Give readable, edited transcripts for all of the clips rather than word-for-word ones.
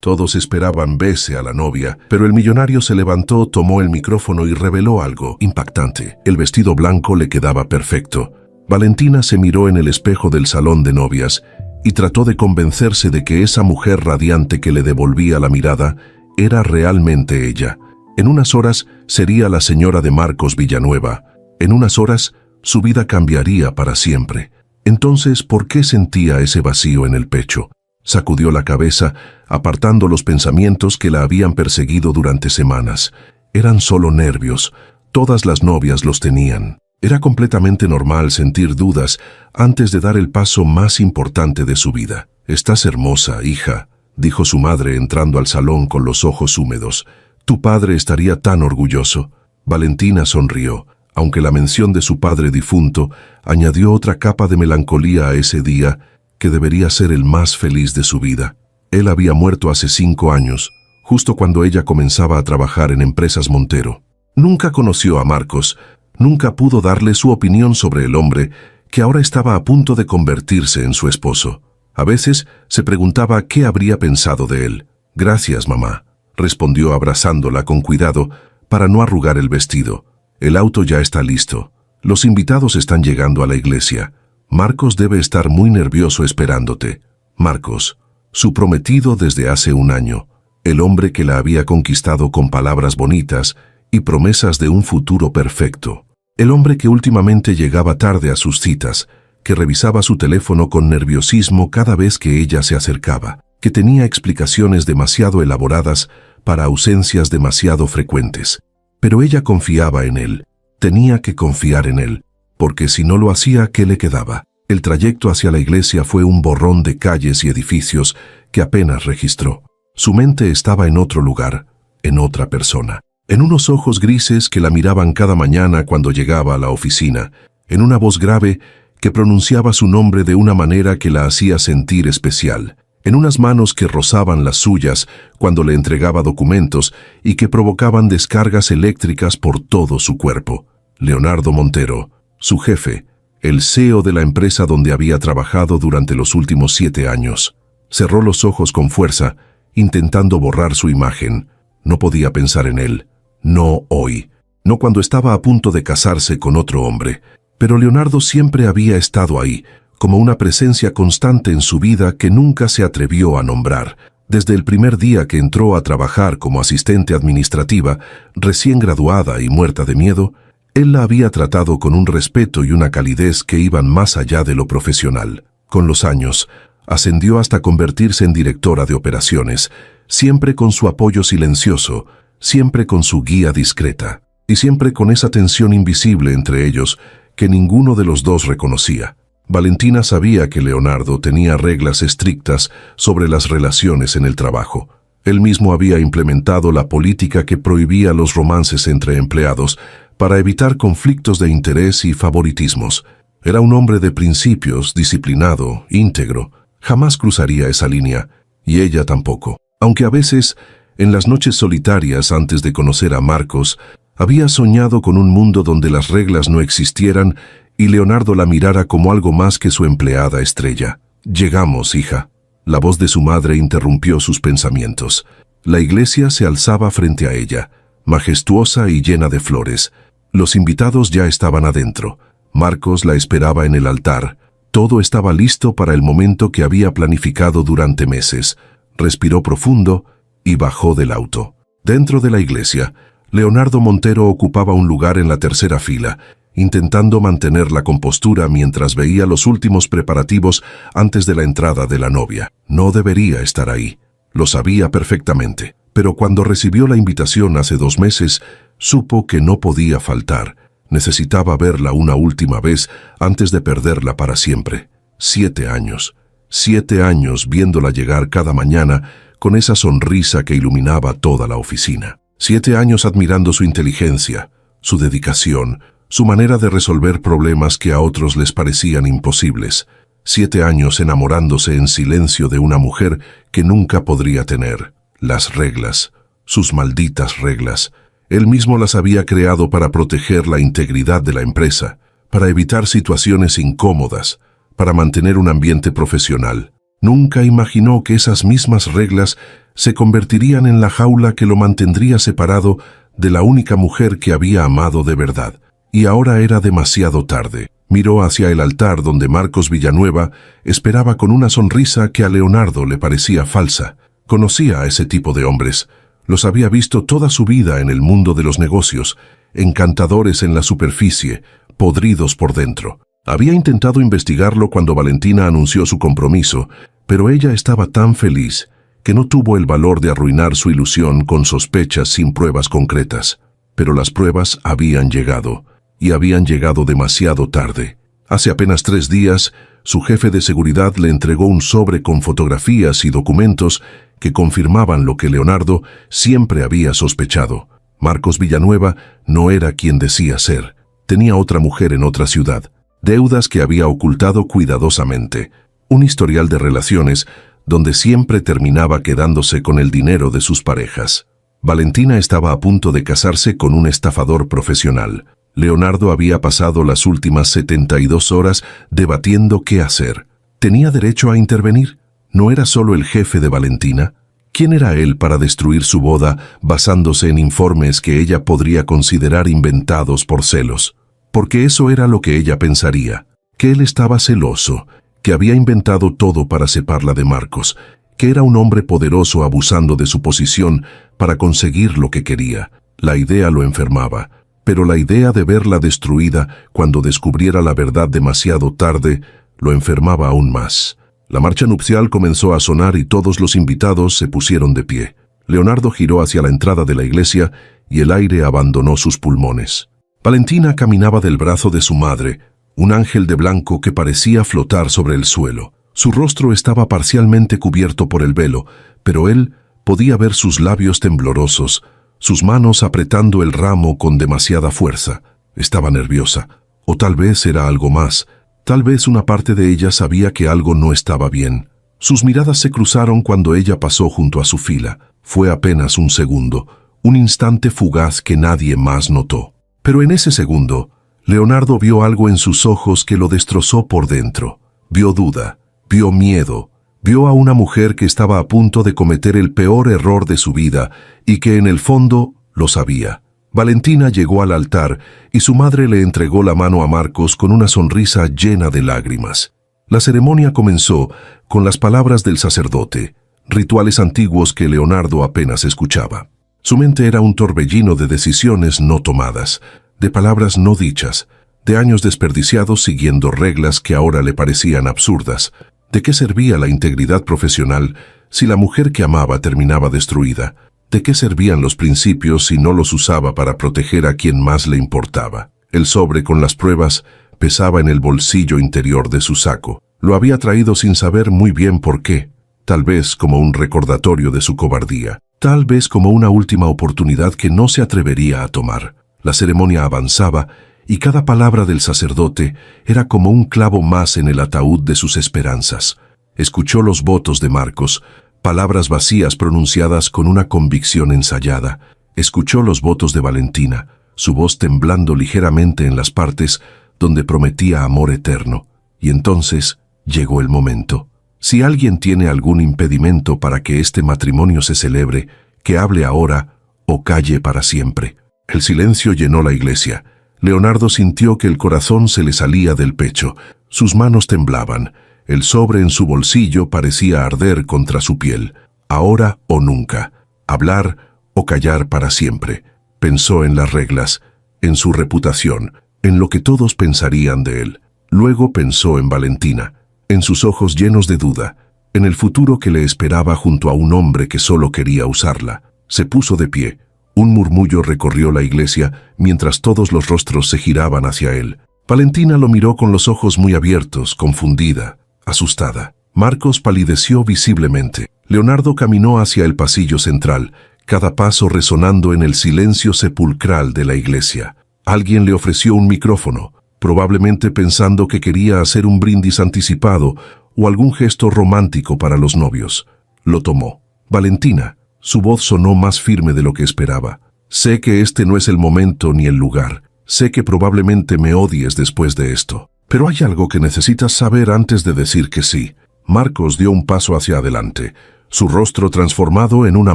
Todos esperaban verse a la novia, pero el millonario se levantó, tomó el micrófono y reveló algo impactante. El vestido blanco le quedaba perfecto. Valentina se miró en el espejo del salón de novias y trató de convencerse de que esa mujer radiante que le devolvía la mirada era realmente ella. En unas horas sería la señora de Marcos Villanueva. En unas horas su vida cambiaría para siempre. Entonces, ¿por qué sentía ese vacío en el pecho? Sacudió la cabeza, apartando los pensamientos que la habían perseguido durante semanas. Eran solo nervios. Todas las novias los tenían. Era completamente normal sentir dudas antes de dar el paso más importante de su vida. «Estás hermosa, hija», dijo su madre entrando al salón con los ojos húmedos. «Tu padre estaría tan orgulloso». Valentina sonrió, aunque la mención de su padre difunto añadió otra capa de melancolía a ese día que debería ser el más feliz de su vida. Él había muerto hace 5 años, justo cuando ella comenzaba a trabajar en Empresas Montero. Nunca conoció a Marcos, nunca pudo darle su opinión sobre el hombre que ahora estaba a punto de convertirse en su esposo. A veces se preguntaba qué habría pensado de él. «Gracias, mamá», respondió abrazándola con cuidado para no arrugar el vestido. «El auto ya está listo. Los invitados están llegando a la iglesia. Marcos debe estar muy nervioso esperándote». Marcos, su prometido desde hace 1 año, el hombre que la había conquistado con palabras bonitas y promesas de un futuro perfecto. El hombre que últimamente llegaba tarde a sus citas, que revisaba su teléfono con nerviosismo cada vez que ella se acercaba, que tenía explicaciones demasiado elaboradas para ausencias demasiado frecuentes. Pero ella confiaba en él, tenía que confiar en él, porque si no lo hacía, ¿qué le quedaba? El trayecto hacia la iglesia fue un borrón de calles y edificios que apenas registró. Su mente estaba en otro lugar, en otra persona, en unos ojos grises que la miraban cada mañana cuando llegaba a la oficina, en una voz grave que pronunciaba su nombre de una manera que la hacía sentir especial, en unas manos que rozaban las suyas cuando le entregaba documentos y que provocaban descargas eléctricas por todo su cuerpo. Leonardo Montero, su jefe, el CEO de la empresa donde había trabajado durante los últimos 7 años. Cerró los ojos con fuerza, intentando borrar su imagen. No podía pensar en él. No hoy. No cuando estaba a punto de casarse con otro hombre. Pero Leonardo siempre había estado ahí, como una presencia constante en su vida que nunca se atrevió a nombrar. Desde el primer día que entró a trabajar como asistente administrativa, recién graduada y muerta de miedo, él la había tratado con un respeto y una calidez que iban más allá de lo profesional. Con los años, ascendió hasta convertirse en directora de operaciones, siempre con su apoyo silencioso, siempre con su guía discreta, y siempre con esa tensión invisible entre ellos que ninguno de los dos reconocía. Valentina sabía que Leonardo tenía reglas estrictas sobre las relaciones en el trabajo. Él mismo había implementado la política que prohibía los romances entre empleados para evitar conflictos de interés y favoritismos. Era un hombre de principios, disciplinado, íntegro. Jamás cruzaría esa línea, y ella tampoco. Aunque a veces, en las noches solitarias antes de conocer a Marcos, había soñado con un mundo donde las reglas no existieran y Leonardo la mirara como algo más que su empleada estrella. «Llegamos, hija». La voz de su madre interrumpió sus pensamientos. La iglesia se alzaba frente a ella, majestuosa y llena de flores. Los invitados ya estaban adentro. Marcos la esperaba en el altar. Todo estaba listo para el momento que había planificado durante meses. Respiró profundo y bajó del auto. Dentro de la iglesia, Leonardo Montero ocupaba un lugar en la tercera fila, intentando mantener la compostura mientras veía los últimos preparativos antes de la entrada de la novia. No debería estar ahí. Lo sabía perfectamente. Pero cuando recibió la invitación hace 2 meses, supo que no podía faltar. Necesitaba verla una última vez antes de perderla para siempre. 7 años. 7 años viéndola llegar cada mañana con esa sonrisa que iluminaba toda la oficina. 7 años admirando su inteligencia, su dedicación, su manera de resolver problemas que a otros les parecían imposibles. 7 años enamorándose en silencio de una mujer que nunca podría tener. Las reglas, sus malditas reglas. Él mismo las había creado para proteger la integridad de la empresa, para evitar situaciones incómodas, para mantener un ambiente profesional. Nunca imaginó que esas mismas reglas se convertirían en la jaula que lo mantendría separado de la única mujer que había amado de verdad. Y ahora era demasiado tarde. Miró hacia el altar donde Marcos Villanueva esperaba con una sonrisa que a Leonardo le parecía falsa. Conocía a ese tipo de hombres. Los había visto toda su vida en el mundo de los negocios, encantadores en la superficie, podridos por dentro. Había intentado investigarlo cuando Valentina anunció su compromiso, pero ella estaba tan feliz que no tuvo el valor de arruinar su ilusión con sospechas sin pruebas concretas. Pero las pruebas habían llegado, y habían llegado demasiado tarde. Hace apenas 3 días, su jefe de seguridad le entregó un sobre con fotografías y documentos que confirmaban lo que Leonardo siempre había sospechado. Marcos Villanueva no era quien decía ser. Tenía otra mujer en otra ciudad, deudas que había ocultado cuidadosamente, un historial de relaciones donde siempre terminaba quedándose con el dinero de sus parejas. Valentina estaba a punto de casarse con un estafador profesional. Leonardo había pasado las últimas 72 horas debatiendo qué hacer. ¿Tenía derecho a intervenir? ¿No era solo el jefe de Valentina? ¿Quién era él para destruir su boda basándose en informes que ella podría considerar inventados por celos? Porque eso era lo que ella pensaría, que él estaba celoso, que había inventado todo para separarla de Marcos, que era un hombre poderoso abusando de su posición para conseguir lo que quería. La idea lo enfermaba, pero la idea de verla destruida cuando descubriera la verdad demasiado tarde lo enfermaba aún más. La marcha nupcial comenzó a sonar y todos los invitados se pusieron de pie. Leonardo giró hacia la entrada de la iglesia y el aire abandonó sus pulmones. Valentina caminaba del brazo de su madre, un ángel de blanco que parecía flotar sobre el suelo. Su rostro estaba parcialmente cubierto por el velo, pero él podía ver sus labios temblorosos, sus manos apretando el ramo con demasiada fuerza. Estaba nerviosa, o tal vez era algo más. Tal vez una parte de ella sabía que algo no estaba bien. Sus miradas se cruzaron cuando ella pasó junto a su fila. Fue apenas un segundo, un instante fugaz que nadie más notó. Pero en ese segundo, Leonardo vio algo en sus ojos que lo destrozó por dentro. Vio duda, vio miedo, vio a una mujer que estaba a punto de cometer el peor error de su vida y que en el fondo lo sabía. Valentina llegó al altar y su madre le entregó la mano a Marcos con una sonrisa llena de lágrimas. La ceremonia comenzó con las palabras del sacerdote, rituales antiguos que Leonardo apenas escuchaba. Su mente era un torbellino de decisiones no tomadas, de palabras no dichas, de años desperdiciados siguiendo reglas que ahora le parecían absurdas. ¿De qué servía la integridad profesional si la mujer que amaba terminaba destruida? ¿De qué servían los principios si no los usaba para proteger a quien más le importaba? El sobre con las pruebas pesaba en el bolsillo interior de su saco. Lo había traído sin saber muy bien por qué, tal vez como un recordatorio de su cobardía, tal vez como una última oportunidad que no se atrevería a tomar. La ceremonia avanzaba y cada palabra del sacerdote era como un clavo más en el ataúd de sus esperanzas. Escuchó los votos de Marcos, palabras vacías pronunciadas con una convicción ensayada. Escuchó los votos de Valentina, su voz temblando ligeramente en las partes donde prometía amor eterno. Y entonces llegó el momento. Si alguien tiene algún impedimento para que este matrimonio se celebre, que hable ahora o calle para siempre. El silencio llenó la iglesia. Leonardo sintió que el corazón se le salía del pecho. Sus manos temblaban. El sobre en su bolsillo parecía arder contra su piel. Ahora o nunca. Hablar o callar para siempre. Pensó en las reglas, en su reputación, en lo que todos pensarían de él. Luego pensó en Valentina, en sus ojos llenos de duda, en el futuro que le esperaba junto a un hombre que solo quería usarla. Se puso de pie. Un murmullo recorrió la iglesia mientras todos los rostros se giraban hacia él. Valentina lo miró con los ojos muy abiertos, confundida, asustada. Marcos palideció visiblemente. Leonardo caminó hacia el pasillo central, cada paso resonando en el silencio sepulcral de la iglesia. Alguien le ofreció un micrófono, probablemente pensando que quería hacer un brindis anticipado o algún gesto romántico para los novios. Lo tomó. Valentina. Su voz sonó más firme de lo que esperaba. Sé que este no es el momento ni el lugar. Sé que probablemente me odies después de esto. Pero hay algo que necesitas saber antes de decir que sí. Marcos dio un paso hacia adelante, su rostro transformado en una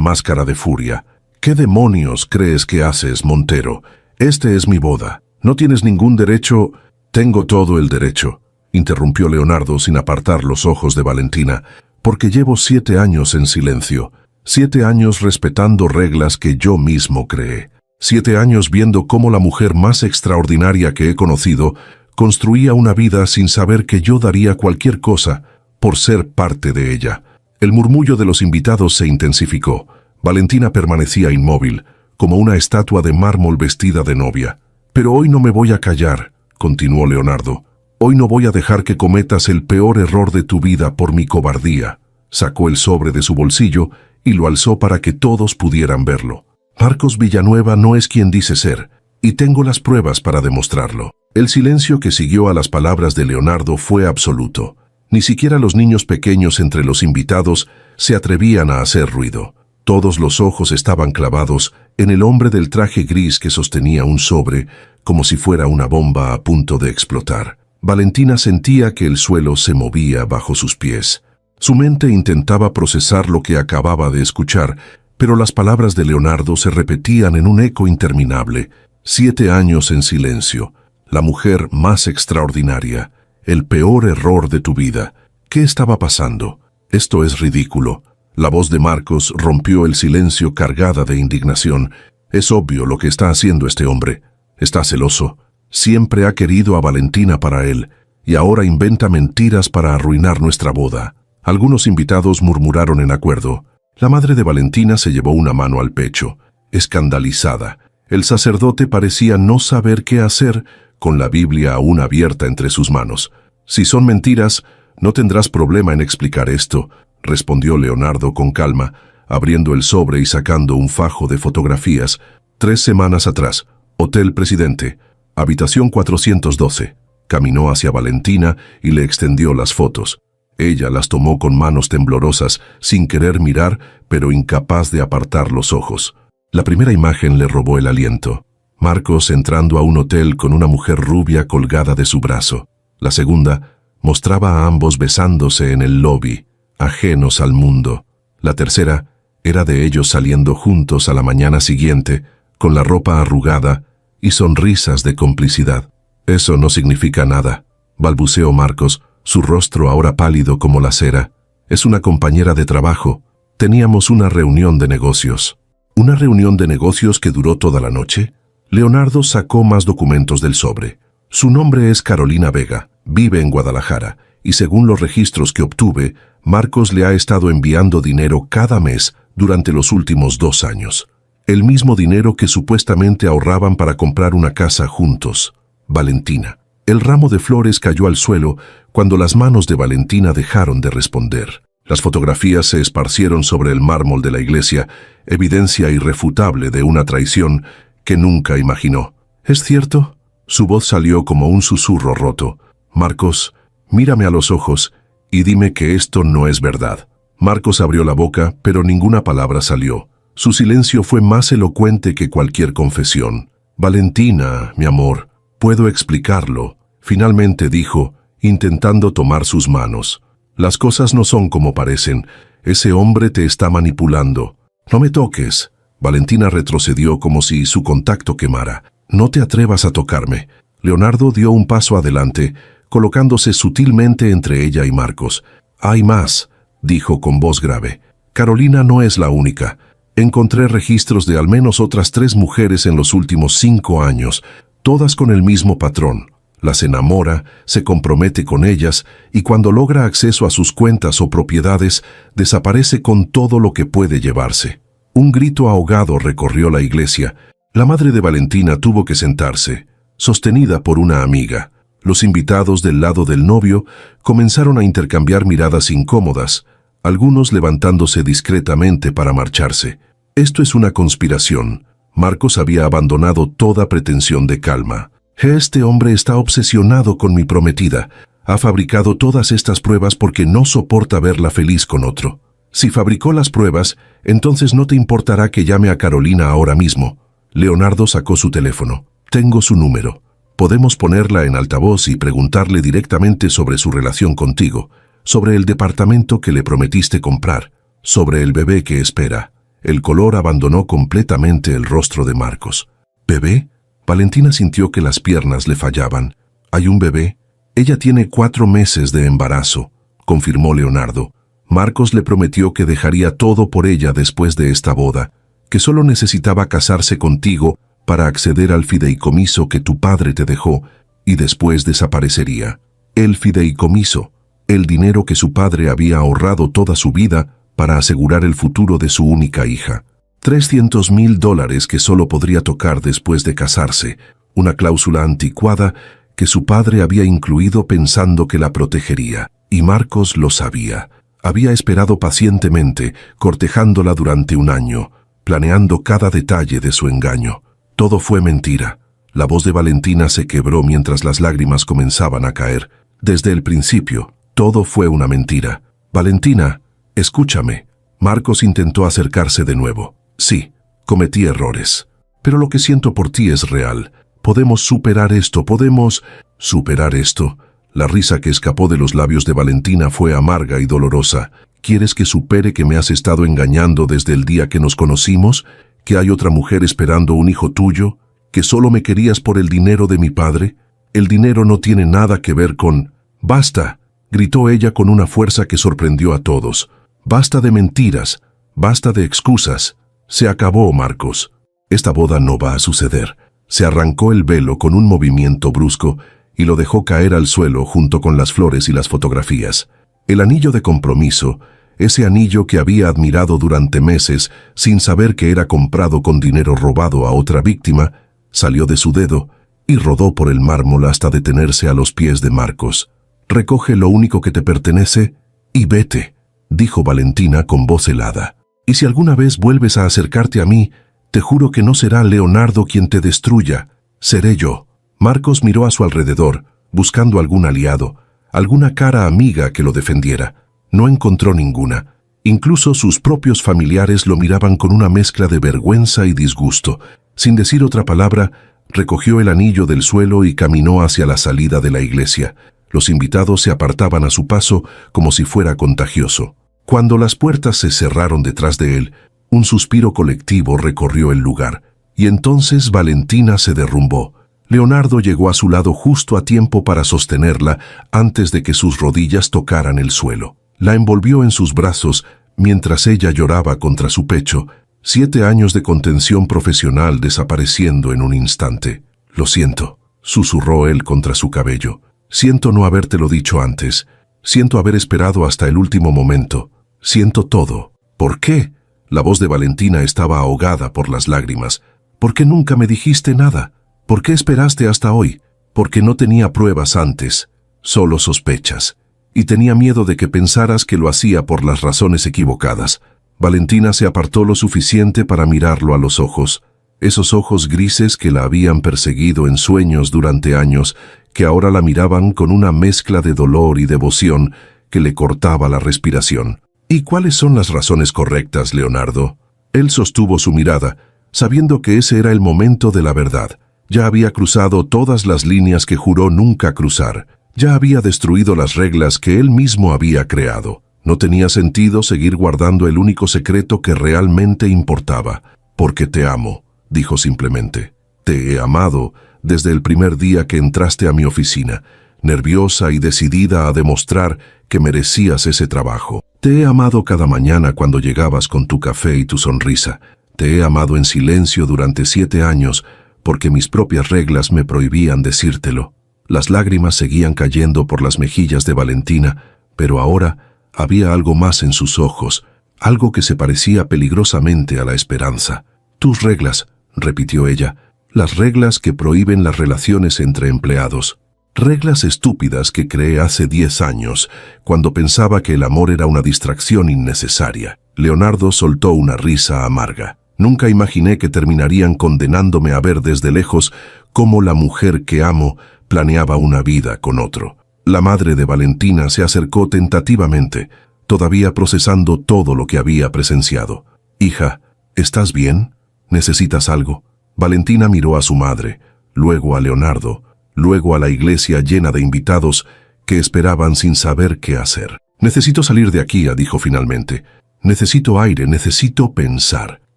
máscara de furia. ¿Qué demonios crees que haces, Montero? Este es mi boda. No tienes ningún derecho. Tengo todo el derecho, interrumpió Leonardo sin apartar los ojos de Valentina, porque llevo 7 años en silencio, 7 años respetando reglas que yo mismo creé, 7 años viendo cómo la mujer más extraordinaria que he conocido construía una vida sin saber que yo daría cualquier cosa por ser parte de ella. El murmullo de los invitados se intensificó. Valentina permanecía inmóvil, como una estatua de mármol vestida de novia. Pero hoy no me voy a callar, continuó Leonardo. Hoy no voy a dejar que cometas el peor error de tu vida por mi cobardía. Sacó el sobre de su bolsillo y lo alzó para que todos pudieran verlo. Marcos Villanueva no es quien dice ser, y tengo las pruebas para demostrarlo. El silencio que siguió a las palabras de Leonardo fue absoluto. Ni siquiera los niños pequeños entre los invitados se atrevían a hacer ruido. Todos los ojos estaban clavados en el hombre del traje gris que sostenía un sobre, como si fuera una bomba a punto de explotar. Valentina sentía que el suelo se movía bajo sus pies. Su mente intentaba procesar lo que acababa de escuchar, pero las palabras de Leonardo se repetían en un eco interminable. 7 años en silencio. La mujer más extraordinaria. El peor error de tu vida. ¿Qué estaba pasando? Esto es ridículo. La voz de Marcos rompió el silencio cargada de indignación. Es obvio lo que está haciendo este hombre. Está celoso. Siempre ha querido a Valentina para él, y ahora inventa mentiras para arruinar nuestra boda. Algunos invitados murmuraron en acuerdo. La madre de Valentina se llevó una mano al pecho, escandalizada. El sacerdote parecía no saber qué hacer, con la Biblia aún abierta entre sus manos. Si son mentiras, no tendrás problema en explicar esto, respondió Leonardo con calma, abriendo el sobre y sacando un fajo de fotografías. 3 semanas atrás, Hotel Presidente, habitación 412. Caminó hacia Valentina y le extendió las fotos. Ella las tomó con manos temblorosas, sin querer mirar, pero incapaz de apartar los ojos. La primera imagen le robó el aliento. Marcos entrando a un hotel con una mujer rubia colgada de su brazo. La segunda mostraba a ambos besándose en el lobby, ajenos al mundo. La tercera era de ellos saliendo juntos a la mañana siguiente, con la ropa arrugada y sonrisas de complicidad. Eso no significa nada, balbuceó Marcos, su rostro ahora pálido como la cera. Es una compañera de trabajo. Teníamos una reunión de negocios. ¿Una reunión de negocios que duró toda la noche? Leonardo sacó más documentos del sobre. Su nombre es Carolina Vega, vive en Guadalajara, y según los registros que obtuve, Marcos le ha estado enviando dinero cada mes durante los últimos 2 años. El mismo dinero que supuestamente ahorraban para comprar una casa juntos. Valentina. El ramo de flores cayó al suelo cuando las manos de Valentina dejaron de responder. Las fotografías se esparcieron sobre el mármol de la iglesia, evidencia irrefutable de una traición que nunca imaginó. ¿Es cierto? Su voz salió como un susurro roto. Marcos, mírame a los ojos y dime que esto no es verdad. Marcos abrió la boca, pero ninguna palabra salió. Su silencio fue más elocuente que cualquier confesión. Valentina, mi amor, puedo explicarlo, finalmente dijo, intentando tomar sus manos. Las cosas no son como parecen. Ese hombre te está manipulando. No me toques. Valentina retrocedió como si su contacto quemara. No te atrevas a tocarme. Leonardo dio un paso adelante, colocándose sutilmente entre ella y Marcos. Hay más, dijo con voz grave. Carolina no es la única. Encontré registros de al menos otras 3 mujeres en los últimos 5 años, todas con el mismo patrón. Las enamora, se compromete con ellas y cuando logra acceso a sus cuentas o propiedades, desaparece con todo lo que puede llevarse. Un grito ahogado recorrió la iglesia. La madre de Valentina tuvo que sentarse, sostenida por una amiga. Los invitados del lado del novio comenzaron a intercambiar miradas incómodas, algunos levantándose discretamente para marcharse. Esto es una conspiración. Marcos había abandonado toda pretensión de calma. Este hombre está obsesionado con mi prometida. Ha fabricado todas estas pruebas porque no soporta verla feliz con otro. Si fabricó las pruebas, entonces no te importará que llame a Carolina ahora mismo. Leonardo sacó su teléfono. Tengo su número. Podemos ponerla en altavoz y preguntarle directamente sobre su relación contigo. sobre el departamento que le prometiste comprar, sobre el bebé que espera. El color abandonó completamente el rostro de Marcos. ¿Bebé? Valentina sintió que las piernas le fallaban. ¿Hay un bebé? Ella tiene 4 meses de embarazo, confirmó Leonardo. Marcos le prometió que dejaría todo por ella después de esta boda, que solo necesitaba casarse contigo para acceder al fideicomiso que tu padre te dejó, y después desaparecería. El fideicomiso, el dinero que su padre había ahorrado toda su vida para asegurar el futuro de su única hija. $300,000 que solo podría tocar después de casarse, una cláusula anticuada que su padre había incluido pensando que la protegería. Y Marcos lo sabía. Había esperado pacientemente, cortejándola durante 1 año, planeando cada detalle de su engaño. Todo fue mentira. La voz de Valentina se quebró mientras las lágrimas comenzaban a caer. Desde el principio, todo fue una mentira. Valentina, escúchame. Marcos intentó acercarse de nuevo. Sí, cometí errores. Pero lo que siento por ti es real. Podemos superar esto, podemos superar esto. La risa que escapó de los labios de Valentina fue amarga y dolorosa. ¿Quieres que supere que me has estado engañando desde el día que nos conocimos? ¿Que hay otra mujer esperando un hijo tuyo? ¿Que solo me querías por el dinero de mi padre? El dinero no tiene nada que ver con... ¡Basta!, gritó ella con una fuerza que sorprendió a todos. ¡Basta de mentiras! ¡Basta de excusas! Se acabó, Marcos. Esta boda no va a suceder. Se arrancó el velo con un movimiento brusco y lo dejó caer al suelo junto con las flores y las fotografías. El anillo de compromiso, ese anillo que había admirado durante meses sin saber que era comprado con dinero robado a otra víctima, salió de su dedo y rodó por el mármol hasta detenerse a los pies de Marcos. «Recoge lo único que te pertenece y vete», dijo Valentina con voz helada. «Y si alguna vez vuelves a acercarte a mí, te juro que no será Leonardo quien te destruya, seré yo». Marcos miró a su alrededor, buscando algún aliado, alguna cara amiga que lo defendiera. No encontró ninguna. Incluso sus propios familiares lo miraban con una mezcla de vergüenza y disgusto. Sin decir otra palabra, recogió el anillo del suelo y caminó hacia la salida de la iglesia. Los invitados se apartaban a su paso como si fuera contagioso. Cuando las puertas se cerraron detrás de él, un suspiro colectivo recorrió el lugar. Y entonces Valentina se derrumbó. Leonardo llegó a su lado justo a tiempo para sostenerla antes de que sus rodillas tocaran el suelo. La envolvió en sus brazos mientras ella lloraba contra su pecho, 7 años de contención profesional desapareciendo en un instante. «Lo siento», susurró él contra su cabello. «Siento no habértelo dicho antes. Siento haber esperado hasta el último momento. Siento todo». «¿Por qué?». La voz de Valentina estaba ahogada por las lágrimas. «¿Por qué nunca me dijiste nada? ¿Por qué esperaste hasta hoy? Porque no tenía pruebas antes, solo sospechas. Y tenía miedo de que pensaras que lo hacía por las razones equivocadas». Valentina se apartó lo suficiente para mirarlo a los ojos, esos ojos grises que la habían perseguido en sueños durante años, que ahora la miraban con una mezcla de dolor y devoción que le cortaba la respiración. «¿Y cuáles son las razones correctas, Leonardo?». Él sostuvo su mirada, sabiendo que ese era el momento de la verdad. Ya había cruzado todas las líneas que juró nunca cruzar. Ya había destruido las reglas que él mismo había creado. No tenía sentido seguir guardando el único secreto que realmente importaba. «Porque te amo», dijo simplemente. «Te he amado desde el primer día que entraste a mi oficina, nerviosa y decidida a demostrar que merecías ese trabajo. Te he amado cada mañana cuando llegabas con tu café y tu sonrisa. Te he amado en silencio durante 7 años porque mis propias reglas me prohibían decírtelo». Las lágrimas seguían cayendo por las mejillas de Valentina, pero ahora había algo más en sus ojos, algo que se parecía peligrosamente a la esperanza. «Tus reglas», repitió ella, «las reglas que prohíben las relaciones entre empleados. Reglas estúpidas que creé hace 10 años, cuando pensaba que el amor era una distracción innecesaria». Leonardo soltó una risa amarga. «Nunca imaginé que terminarían condenándome a ver desde lejos cómo la mujer que amo planeaba una vida con otro». La madre de Valentina se acercó tentativamente, todavía procesando todo lo que había presenciado. «Hija, ¿estás bien? ¿Necesitas algo?». Valentina miró a su madre, luego a Leonardo, luego a la iglesia llena de invitados que esperaban sin saber qué hacer. Necesito salir de aquí, dijo finalmente. Necesito aire, necesito pensar.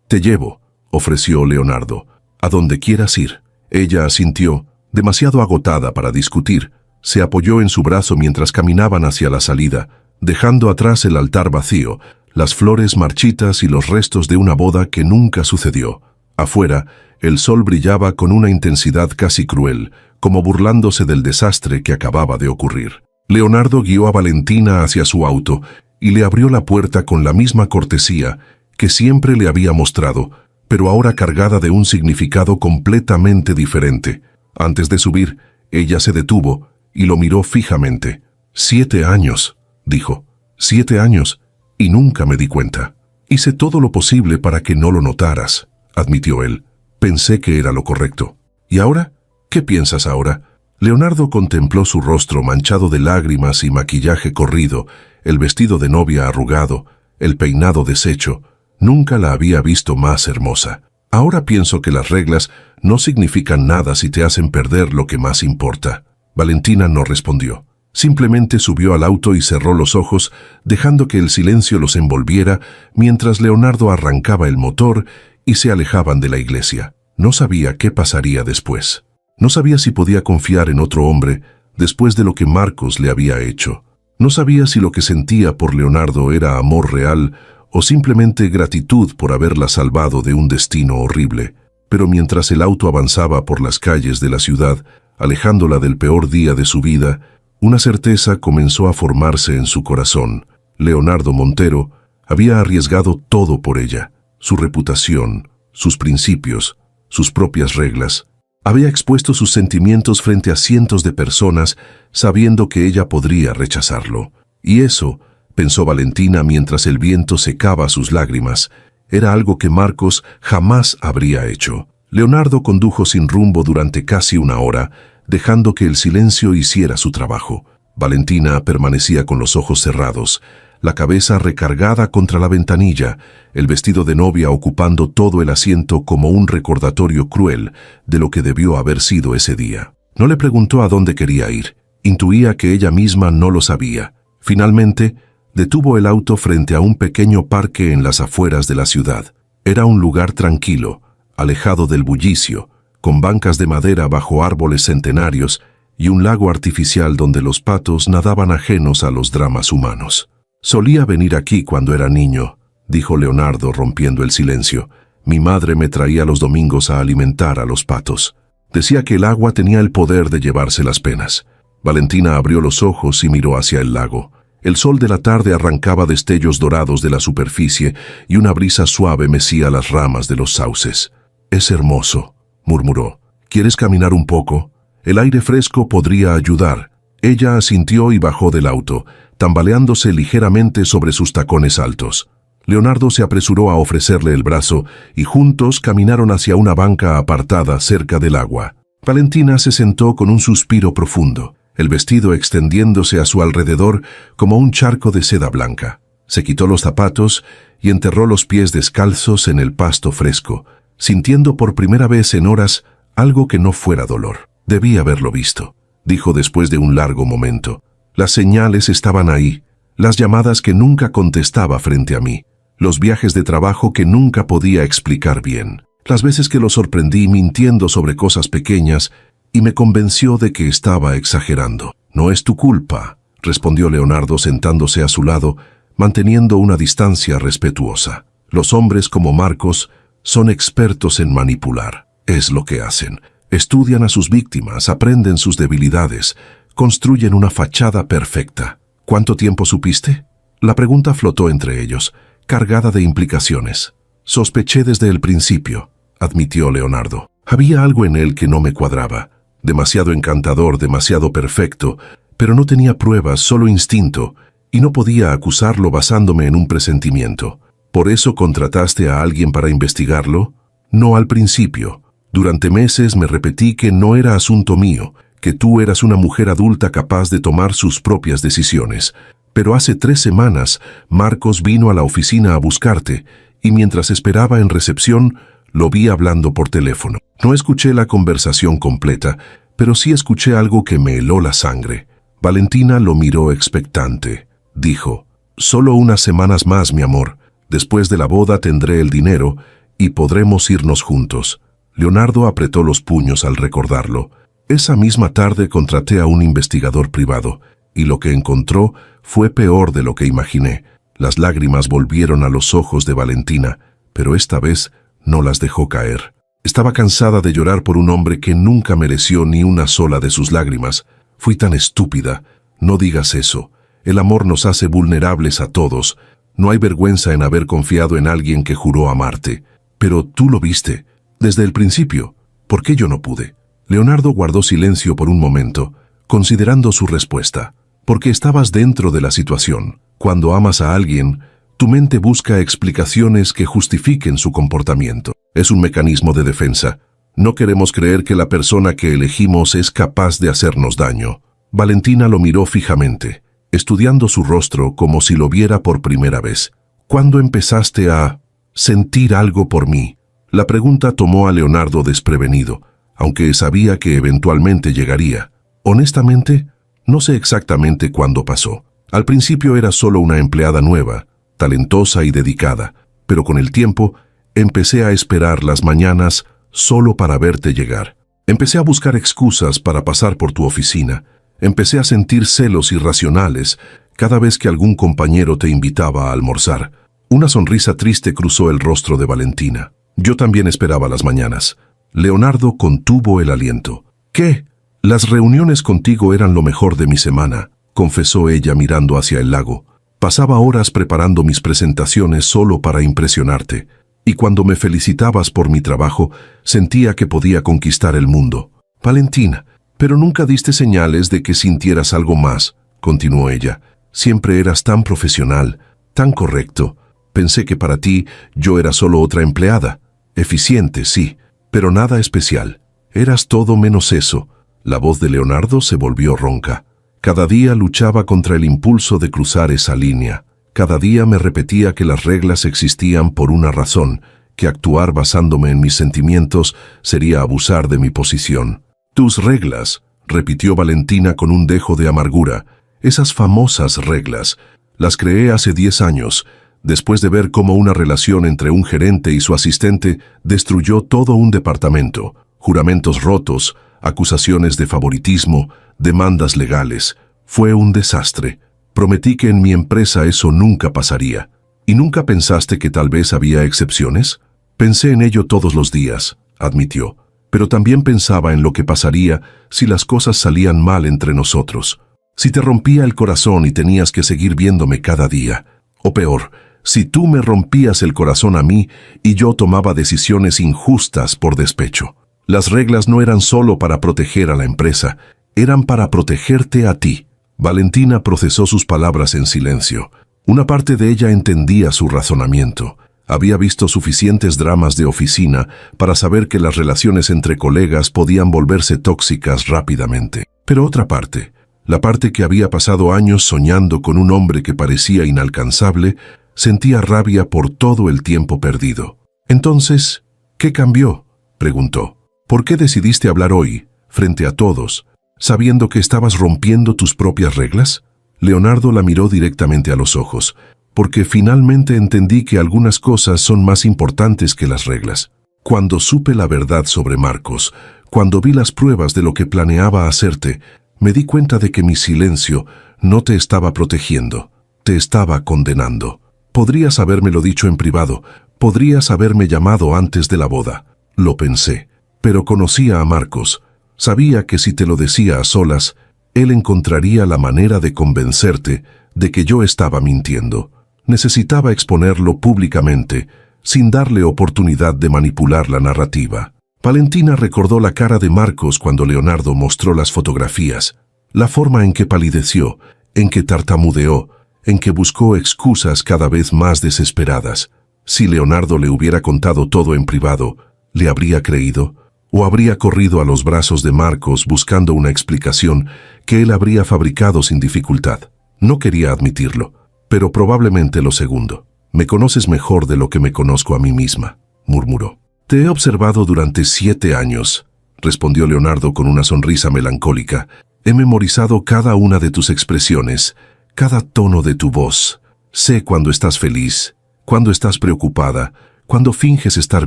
Te llevo, ofreció Leonardo. A donde quieras ir. Ella asintió, demasiado agotada para discutir. Se apoyó en su brazo mientras caminaban hacia la salida, dejando atrás el altar vacío, las flores marchitas y los restos de una boda que nunca sucedió. Afuera, el sol brillaba con una intensidad casi cruel, como burlándose del desastre que acababa de ocurrir. Leonardo guió a Valentina hacia su auto y le abrió la puerta con la misma cortesía que siempre le había mostrado, pero ahora cargada de un significado completamente diferente. Antes de subir, ella se detuvo y lo miró fijamente. 7 años, dijo. 7 años, y nunca me di cuenta. Hice todo lo posible para que no lo notaras, admitió él. Pensé que era lo correcto. ¿Y ahora? ¿Qué piensas ahora? Leonardo contempló su rostro manchado de lágrimas y maquillaje corrido, el vestido de novia arrugado, el peinado deshecho. Nunca la había visto más hermosa. Ahora pienso que las reglas no significan nada si te hacen perder lo que más importa. Valentina no respondió. Simplemente subió al auto y cerró los ojos, dejando que el silencio los envolviera mientras Leonardo arrancaba el motor y se alejaban de la iglesia. No sabía qué pasaría después. No sabía si podía confiar en otro hombre después de lo que Marcos le había hecho. No sabía si lo que sentía por Leonardo era amor real o simplemente gratitud por haberla salvado de un destino horrible. Pero mientras el auto avanzaba por las calles de la ciudad, alejándola del peor día de su vida, una certeza comenzó a formarse en su corazón. Leonardo Montero había arriesgado todo por ella: su reputación, sus principios, sus propias reglas. Había expuesto sus sentimientos frente a cientos de personas, sabiendo que ella podría rechazarlo. Y eso, pensó Valentina mientras el viento secaba sus lágrimas, era algo que Marcos jamás habría hecho. Leonardo condujo sin rumbo durante casi 1 hora, dejando que el silencio hiciera su trabajo. Valentina permanecía con los ojos cerrados, la cabeza recargada contra la ventanilla, el vestido de novia ocupando todo el asiento como un recordatorio cruel de lo que debió haber sido ese día. No le preguntó a dónde quería ir. Intuía que ella misma no lo sabía. Finalmente, detuvo el auto frente a un pequeño parque en las afueras de la ciudad. Era un lugar tranquilo, alejado del bullicio, con bancas de madera bajo árboles centenarios y un lago artificial donde los patos nadaban ajenos a los dramas humanos. «Solía venir aquí cuando era niño», dijo Leonardo rompiendo el silencio. «Mi madre me traía los domingos a alimentar a los patos. Decía que el agua tenía el poder de llevarse las penas». Valentina abrió los ojos y miró hacia el lago. El sol de la tarde arrancaba destellos dorados de la superficie y una brisa suave mecía las ramas de los sauces. «Es hermoso», murmuró. «¿Quieres caminar un poco? El aire fresco podría ayudar». Ella asintió y bajó del auto, tambaleándose ligeramente sobre sus tacones altos. Leonardo se apresuró a ofrecerle el brazo y juntos caminaron hacia una banca apartada cerca del agua. Valentina se sentó con un suspiro profundo, el vestido extendiéndose a su alrededor como un charco de seda blanca. Se quitó los zapatos y enterró los pies descalzos en el pasto fresco, sintiendo por primera vez en horas algo que no fuera dolor. Debí haberlo visto, dijo después de un largo momento. Las señales estaban ahí, las llamadas que nunca contestaba frente a mí, los viajes de trabajo que nunca podía explicar bien, las veces que lo sorprendí mintiendo sobre cosas pequeñas y me convenció de que estaba exagerando. «No es tu culpa», respondió Leonardo sentándose a su lado, manteniendo una distancia respetuosa. «Los hombres como Marcos son expertos en manipular. Es lo que hacen. Estudian a sus víctimas, aprenden sus debilidades, construyen una fachada perfecta». «¿Cuánto tiempo supiste?» La pregunta flotó entre ellos, cargada de implicaciones. «Sospeché desde el principio», admitió Leonardo. «Había algo en él que no me cuadraba. Demasiado encantador, demasiado perfecto, pero no tenía pruebas, solo instinto, y no podía acusarlo basándome en un presentimiento». «¿Por eso contrataste a alguien para investigarlo?» «No al principio. Durante meses me repetí que no era asunto mío, que tú eras una mujer adulta capaz de tomar sus propias decisiones. Pero hace 3 semanas, Marcos vino a la oficina a buscarte, y mientras esperaba en recepción, lo vi hablando por teléfono. No escuché la conversación completa, pero sí escuché algo que me heló la sangre». Valentina lo miró expectante. dijo. Solo unas semanas más, mi amor. Después de la boda tendré el dinero y podremos irnos juntos. Leonardo apretó los puños al recordarlo. Esa misma tarde contraté a un investigador privado, y lo que encontró fue peor de lo que imaginé. Las lágrimas volvieron a los ojos de Valentina, pero esta vez no las dejó caer. Estaba cansada de llorar por un hombre que nunca mereció ni una sola de sus lágrimas. Fui tan estúpida. No digas eso. El amor nos hace vulnerables a todos. No hay vergüenza en haber confiado en alguien que juró amarte. Pero tú lo viste, desde el principio. ¿Por qué yo no pude? Leonardo guardó silencio por un momento, considerando su respuesta. Porque estabas dentro de la situación. Cuando amas a alguien, tu mente busca explicaciones que justifiquen su comportamiento. Es un mecanismo de defensa. No queremos creer que la persona que elegimos es capaz de hacernos daño. Valentina lo miró fijamente, estudiando su rostro como si lo viera por primera vez. ¿Cuándo empezaste a sentir algo por mí? La pregunta tomó a Leonardo desprevenido, aunque sabía que eventualmente llegaría. Honestamente, no sé exactamente cuándo pasó. Al principio era solo una empleada nueva, talentosa y dedicada, pero con el tiempo empecé a esperar las mañanas solo para verte llegar. Empecé a buscar excusas para pasar por tu oficina. Empecé a sentir celos irracionales cada vez que algún compañero te invitaba a almorzar. Una sonrisa triste cruzó el rostro de Valentina. Yo también esperaba las mañanas. Leonardo contuvo el aliento. ¿Qué? Las reuniones contigo eran lo mejor de mi semana, confesó ella mirando hacia el lago. Pasaba horas preparando mis presentaciones solo para impresionarte, y cuando me felicitabas por mi trabajo, sentía que podía conquistar el mundo. Valentina, pero nunca diste señales de que sintieras algo más, continuó ella. Siempre eras tan profesional, tan correcto. Pensé que para ti yo era solo otra empleada. Eficiente, sí, pero nada especial. Eras todo menos eso. La voz de Leonardo se volvió ronca. Cada día luchaba contra el impulso de cruzar esa línea. Cada día me repetía que las reglas existían por una razón, que actuar basándome en mis sentimientos sería abusar de mi posición. Tus reglas, repitió Valentina con un dejo de amargura. Esas famosas reglas. Las creé hace 10 años, después de ver cómo una relación entre un gerente y su asistente destruyó todo un departamento. Juramentos rotos, acusaciones de favoritismo, demandas legales. Fue un desastre. Prometí que en mi empresa eso nunca pasaría. ¿Y nunca pensaste que tal vez había excepciones? Pensé en ello todos los días, admitió. Pero también pensaba en lo que pasaría si las cosas salían mal entre nosotros. Si te rompía el corazón y tenías que seguir viéndome cada día. O peor, si tú me rompías el corazón a mí y yo tomaba decisiones injustas por despecho. Las reglas no eran solo para proteger a la empresa, eran para protegerte a ti. Valentina procesó sus palabras en silencio. Una parte de ella entendía su razonamiento. Había visto suficientes dramas de oficina para saber que las relaciones entre colegas podían volverse tóxicas rápidamente. Pero otra parte, la parte que había pasado años soñando con un hombre que parecía inalcanzable, sentía rabia por todo el tiempo perdido. Entonces, ¿qué cambió?, preguntó. ¿Por qué decidiste hablar hoy, frente a todos, sabiendo que estabas rompiendo tus propias reglas? Leonardo la miró directamente a los ojos, porque finalmente entendí que algunas cosas son más importantes que las reglas. Cuando supe la verdad sobre Marcos, cuando vi las pruebas de lo que planeaba hacerte, me di cuenta de que mi silencio no te estaba protegiendo, te estaba condenando. Podrías habérmelo dicho en privado, podrías haberme llamado antes de la boda. Lo pensé. Pero conocía a Marcos. Sabía que si te lo decía a solas, él encontraría la manera de convencerte de que yo estaba mintiendo. Necesitaba exponerlo públicamente, sin darle oportunidad de manipular la narrativa. Valentina recordó la cara de Marcos cuando Leonardo mostró las fotografías, la forma en que palideció, en que tartamudeó, en que buscó excusas cada vez más desesperadas. Si Leonardo le hubiera contado todo en privado, ¿le habría creído? ¿O habría corrido a los brazos de Marcos buscando una explicación que él habría fabricado sin dificultad? No quería admitirlo, pero probablemente lo segundo. Me conoces mejor de lo que me conozco a mí misma, murmuró. Te he observado durante 7 años, respondió Leonardo con una sonrisa melancólica. He memorizado cada una de tus expresiones, cada tono de tu voz. Sé cuando estás feliz, cuando estás preocupada, cuando finges estar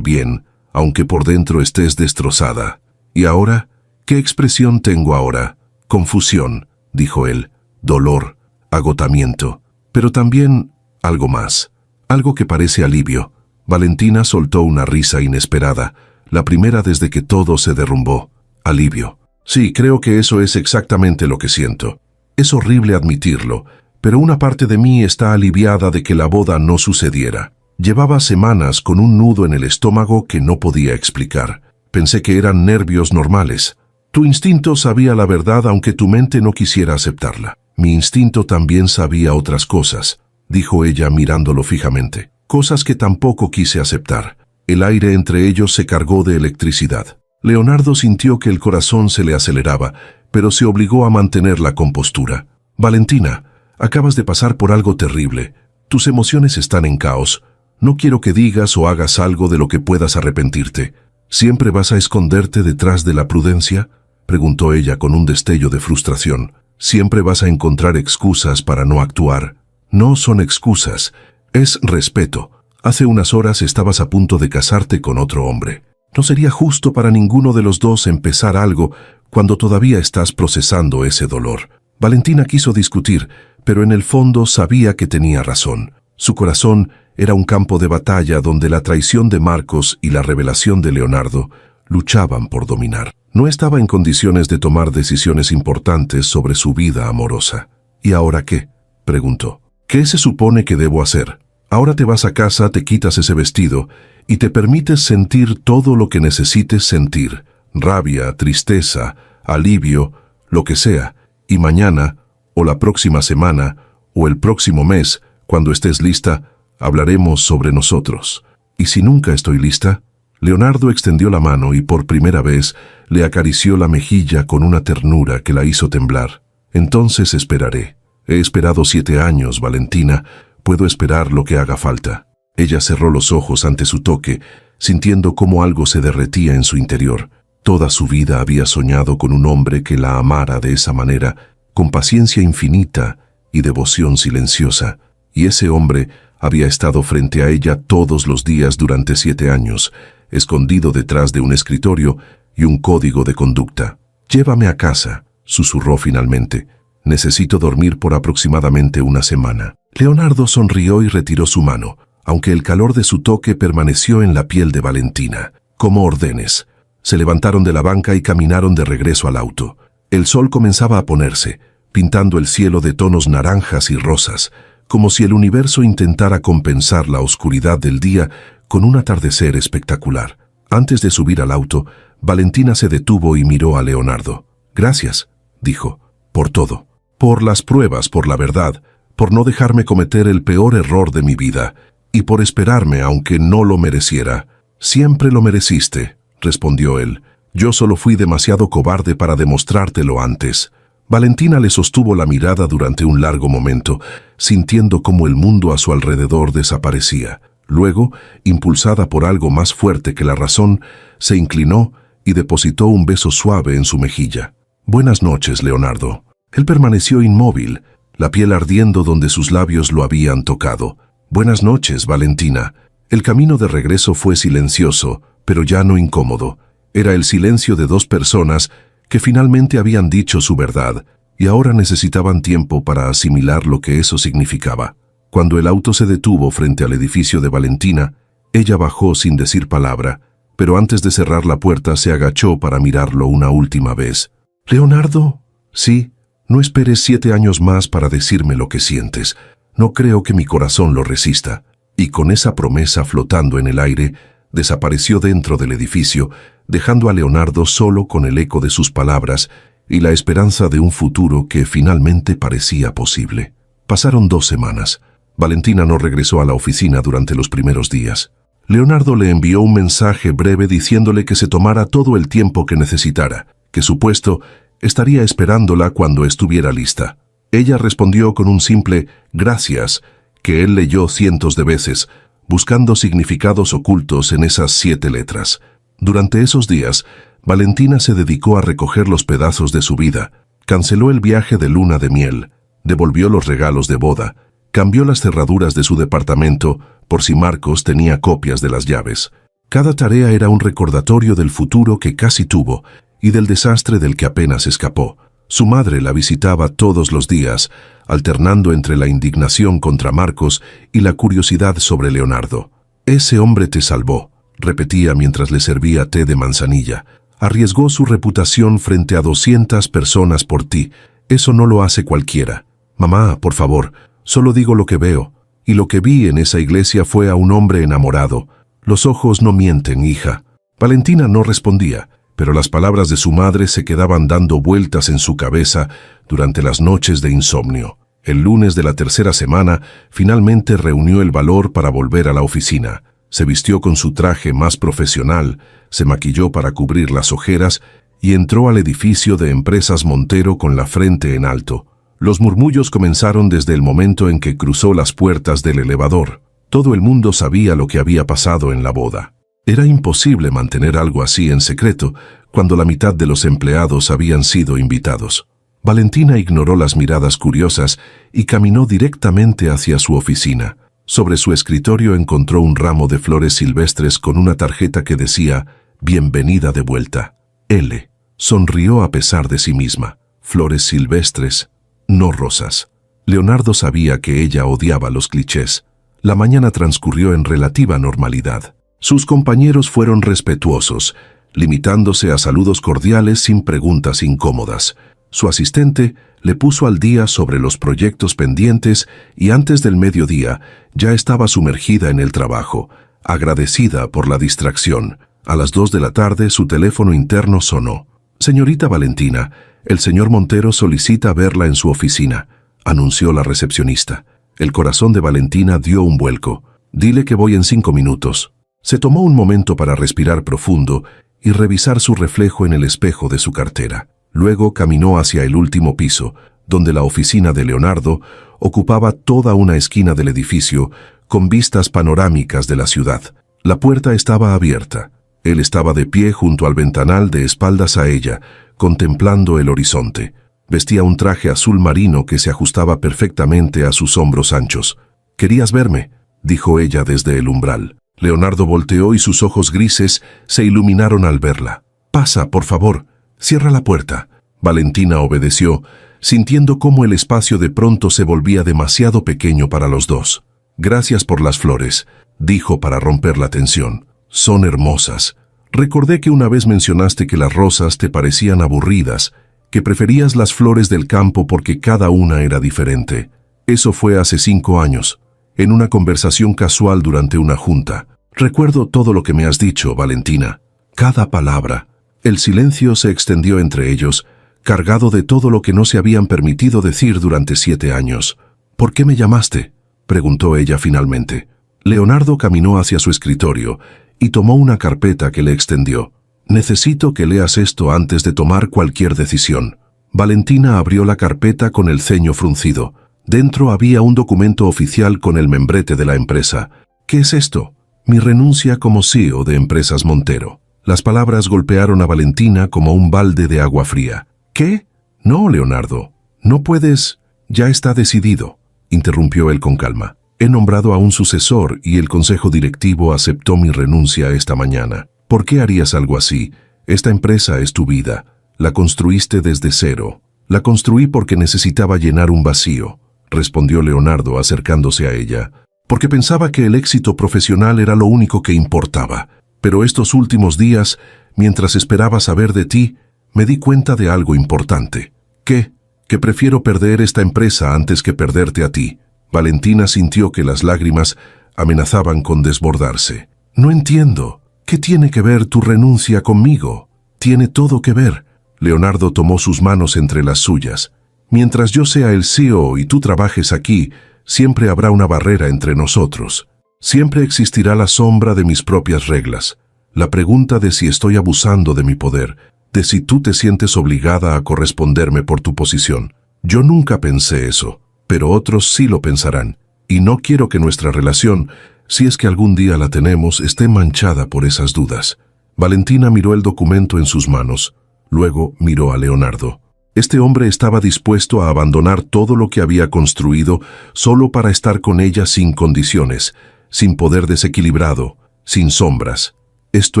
bien, aunque por dentro estés destrozada. ¿Y ahora? ¿Qué expresión tengo ahora? Confusión, dijo él, dolor, agotamiento, pero también algo más, algo que parece alivio. Valentina soltó una risa inesperada, la primera desde que todo se derrumbó. Alivio. Sí, creo que eso es exactamente lo que siento. Es horrible admitirlo, pero una parte de mí está aliviada de que la boda no sucediera. Llevaba semanas con un nudo en el estómago que no podía explicar. Pensé que eran nervios normales. Tu instinto sabía la verdad aunque tu mente no quisiera aceptarla. Mi instinto también sabía otras cosas, dijo ella mirándolo fijamente. Cosas que tampoco quise aceptar. El aire entre ellos se cargó de electricidad. Leonardo sintió que el corazón se le aceleraba, pero se obligó a mantener la compostura. Valentina, acabas de pasar por algo terrible. Tus emociones están en caos. No quiero que digas o hagas algo de lo que puedas arrepentirte. ¿Siempre vas a esconderte detrás de la prudencia?, preguntó ella con un destello de frustración. ¿Siempre vas a encontrar excusas para no actuar? No son excusas, es respeto. Hace unas horas estabas a punto de casarte con otro hombre. No sería justo para ninguno de los dos empezar algo cuando todavía estás procesando ese dolor. Valentina quiso discutir, pero en el fondo sabía que tenía razón. Su corazón era un campo de batalla donde la traición de Marcos y la revelación de Leonardo luchaban por dominar. No estaba en condiciones de tomar decisiones importantes sobre su vida amorosa. ¿Y ahora qué?, preguntó. ¿Qué se supone que debo hacer? Ahora te vas a casa, te quitas ese vestido y te permites sentir todo lo que necesites sentir. Rabia, tristeza, alivio, lo que sea. Y mañana, o la próxima semana, o el próximo mes, cuando estés lista, hablaremos sobre nosotros. ¿Y si nunca estoy lista? Leonardo extendió la mano y por primera vez le acarició la mejilla con una ternura que la hizo temblar. Entonces esperaré. He esperado 7 años, Valentina. Puedo esperar lo que haga falta. Ella cerró los ojos ante su toque, sintiendo cómo algo se derretía en su interior. Toda su vida había soñado con un hombre que la amara de esa manera, con paciencia infinita y devoción silenciosa. Y ese hombre había estado frente a ella todos los días durante 7 años, escondido detrás de un escritorio y un código de conducta. «Llévame a casa», susurró finalmente. «Necesito dormir por aproximadamente una semana». Leonardo sonrió y retiró su mano, aunque el calor de su toque permaneció en la piel de Valentina. «Como ordenes». Se levantaron de la banca y caminaron de regreso al auto. El sol comenzaba a ponerse, pintando el cielo de tonos naranjas y rosas, como si el universo intentara compensar la oscuridad del día con un atardecer espectacular. Antes de subir al auto, Valentina se detuvo y miró a Leonardo. «Gracias», dijo, «por todo. Por las pruebas, por la verdad, por no dejarme cometer el peor error de mi vida, y por esperarme aunque no lo mereciera». «Siempre lo mereciste», respondió él. «Yo solo fui demasiado cobarde para demostrártelo antes». Valentina le sostuvo la mirada durante un largo momento, sintiendo cómo el mundo a su alrededor desaparecía. Luego, impulsada por algo más fuerte que la razón, se inclinó y depositó un beso suave en su mejilla. «Buenas noches, Leonardo». Él permaneció inmóvil, la piel ardiendo donde sus labios lo habían tocado. «Buenas noches, Valentina». El camino de regreso fue silencioso, pero ya no incómodo. Era el silencio de 2 personas que finalmente habían dicho su verdad, y ahora necesitaban tiempo para asimilar lo que eso significaba. Cuando el auto se detuvo frente al edificio de Valentina, ella bajó sin decir palabra, pero antes de cerrar la puerta se agachó para mirarlo una última vez. «¿Leonardo?» «Sí, no esperes 7 años más para decirme lo que sientes. No creo que mi corazón lo resista». Y con esa promesa flotando en el aire, desapareció dentro del edificio, dejando a Leonardo solo con el eco de sus palabras y la esperanza de un futuro que finalmente parecía posible. Pasaron 2 semanas. Valentina no regresó a la oficina durante los primeros días. Leonardo le envió un mensaje breve diciéndole que se tomara todo el tiempo que necesitara, que su puesto estaría esperándola cuando estuviera lista. Ella respondió con un simple «gracias», que él leyó cientos de veces, buscando significados ocultos en esas 7 letras. Durante esos días, Valentina se dedicó a recoger los pedazos de su vida. Canceló el viaje de luna de miel, Devolvió los regalos de boda, cambió las cerraduras de su departamento por si Marcos tenía copias de las llaves. Cada tarea era un recordatorio del futuro que casi tuvo y del desastre del que apenas escapó. Su madre la visitaba todos los días, alternando entre la indignación contra Marcos y la curiosidad sobre Leonardo. «Ese hombre te salvó», repetía mientras le servía té de manzanilla. «Arriesgó su reputación frente a 200 personas por ti. Eso no lo hace cualquiera. Mamá, por favor, solo digo lo que veo. Y lo que vi en esa iglesia fue a un hombre enamorado. Los ojos no mienten, hija». Valentina no respondía, pero las palabras de su madre se quedaban dando vueltas en su cabeza durante las noches de insomnio. El lunes de la tercera semana, finalmente reunió el valor para volver a la oficina. Se vistió con su traje más profesional, se maquilló para cubrir las ojeras y entró al edificio de Empresas Montero con la frente en alto. Los murmullos comenzaron desde el momento en que cruzó las puertas del elevador. Todo el mundo sabía lo que había pasado en la boda. Era imposible mantener algo así en secreto cuando la mitad de los empleados habían sido invitados. Valentina ignoró las miradas curiosas y caminó directamente hacia su oficina. Sobre su escritorio encontró un ramo de flores silvestres con una tarjeta que decía «Bienvenida de vuelta». L. Sonrió a pesar de sí misma. Flores silvestres, no rosas. Leonardo sabía que ella odiaba los clichés. La mañana transcurrió en relativa normalidad. Sus compañeros fueron respetuosos, limitándose a saludos cordiales sin preguntas incómodas. Su asistente le puso al día sobre los proyectos pendientes y antes del mediodía ya estaba sumergida en el trabajo, agradecida por la distracción. A las 2 de la tarde su teléfono interno sonó. «Señorita Valentina, el señor Montero solicita verla en su oficina», anunció la recepcionista. El corazón de Valentina dio un vuelco. «Dile que voy en 5 minutos». Se tomó un momento para respirar profundo y revisar su reflejo en el espejo de su cartera. Luego caminó hacia el último piso, donde la oficina de Leonardo ocupaba toda una esquina del edificio con vistas panorámicas de la ciudad. La puerta estaba abierta. Él estaba de pie junto al ventanal de espaldas a ella, contemplando el horizonte. Vestía un traje azul marino que se ajustaba perfectamente a sus hombros anchos. «¿Querías verme?», dijo ella desde el umbral. Leonardo volteó y sus ojos grises se iluminaron al verla. «Pasa, por favor. Cierra la puerta». Valentina obedeció, sintiendo cómo el espacio de pronto se volvía demasiado pequeño para los dos. «Gracias por las flores», dijo para romper la tensión. «Son hermosas. Recordé que una vez mencionaste que las rosas te parecían aburridas, que preferías las flores del campo porque cada una era diferente. Eso fue hace 5 años, en una conversación casual durante una junta. Recuerdo todo lo que me has dicho, Valentina. Cada palabra». El silencio se extendió entre ellos, cargado de todo lo que no se habían permitido decir durante 7 años. «¿Por qué me llamaste?», preguntó ella finalmente. Leonardo caminó hacia su escritorio y tomó una carpeta que le extendió. «Necesito que leas esto antes de tomar cualquier decisión». Valentina abrió la carpeta con el ceño fruncido. Dentro había un documento oficial con el membrete de la empresa. «¿Qué es esto?». «Mi renuncia como CEO de Empresas Montero». Las palabras golpearon a Valentina como un balde de agua fría. «¿Qué? No, Leonardo. No puedes». «Ya está decidido», interrumpió él con calma. «He nombrado a un sucesor y el consejo directivo aceptó mi renuncia esta mañana. ¿Por qué harías algo así? Esta empresa es tu vida. La construiste desde cero». «La construí porque necesitaba llenar un vacío», respondió Leonardo acercándose a ella. «Porque pensaba que el éxito profesional era lo único que importaba. Pero estos últimos días, mientras esperaba saber de ti, me di cuenta de algo importante». «¿Qué?». «Que prefiero perder esta empresa antes que perderte a ti». Valentina sintió que las lágrimas amenazaban con desbordarse. «No entiendo. ¿Qué tiene que ver tu renuncia conmigo?». «Tiene todo que ver». Leonardo tomó sus manos entre las suyas. «Mientras yo sea el CEO y tú trabajes aquí, siempre habrá una barrera entre nosotros. Siempre existirá la sombra de mis propias reglas. La pregunta de si estoy abusando de mi poder, de si tú te sientes obligada a corresponderme por tu posición. Yo nunca pensé eso, pero otros sí lo pensarán. Y no quiero que nuestra relación, si es que algún día la tenemos, esté manchada por esas dudas». Valentina miró el documento en sus manos. Luego miró a Leonardo. Este hombre estaba dispuesto a abandonar todo lo que había construido solo para estar con ella sin condiciones, sin poder desequilibrado, sin sombras. «Esto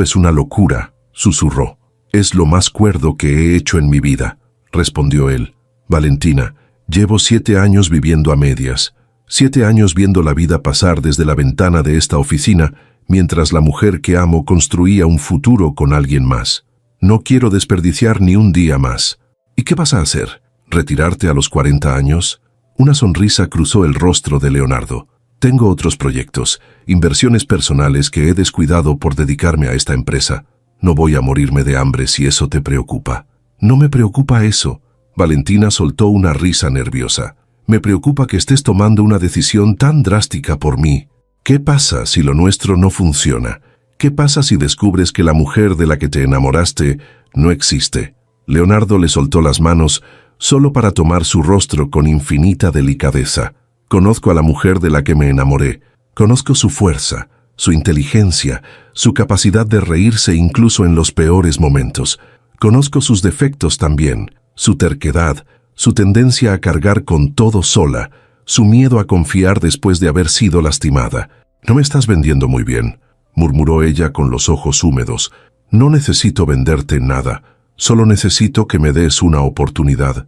es una locura», susurró. «Es lo más cuerdo que he hecho en mi vida», respondió él. «Valentina, llevo 7 años viviendo a medias, 7 años viendo la vida pasar desde la ventana de esta oficina, mientras la mujer que amo construía un futuro con alguien más. No quiero desperdiciar ni un día más». «¿Y qué vas a hacer? ¿Retirarte a los 40 años?» Una sonrisa cruzó el rostro de Leonardo. «Tengo otros proyectos, inversiones personales que he descuidado por dedicarme a esta empresa. No voy a morirme de hambre si eso te preocupa». «No me preocupa eso». Valentina soltó una risa nerviosa. «Me preocupa que estés tomando una decisión tan drástica por mí. ¿Qué pasa si lo nuestro no funciona? ¿Qué pasa si descubres que la mujer de la que te enamoraste no existe?» Leonardo le soltó las manos solo para tomar su rostro con infinita delicadeza. «Conozco a la mujer de la que me enamoré. Conozco su fuerza, su inteligencia, su capacidad de reírse incluso en los peores momentos. Conozco sus defectos también, su terquedad, su tendencia a cargar con todo sola, su miedo a confiar después de haber sido lastimada. No me estás vendiendo muy bien», murmuró ella con los ojos húmedos. «No necesito venderte nada. Solo necesito que me des una oportunidad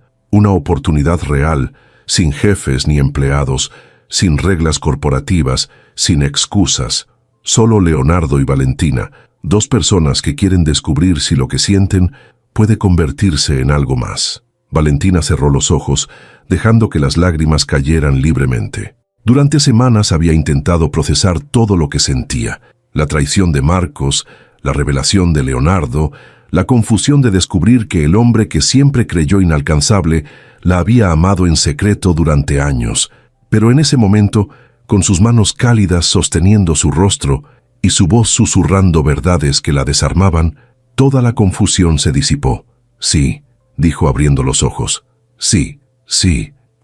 real, sin jefes ni empleados, sin reglas corporativas, sin excusas. Solo Leonardo y Valentina, 2 personas que quieren descubrir si lo que sienten puede convertirse en algo más». Valentina cerró los ojos, dejando que las lágrimas cayeran libremente. Durante semanas había intentado procesar todo lo que sentía: la traición de Marcos, la revelación de Leonardo, la confusión de descubrir que el hombre que siempre creyó inalcanzable la había amado en secreto durante años. Pero en ese momento, con sus manos cálidas sosteniendo su rostro y su voz susurrando verdades que la desarmaban, toda la confusión se disipó. «Sí», dijo abriendo los ojos. «Sí,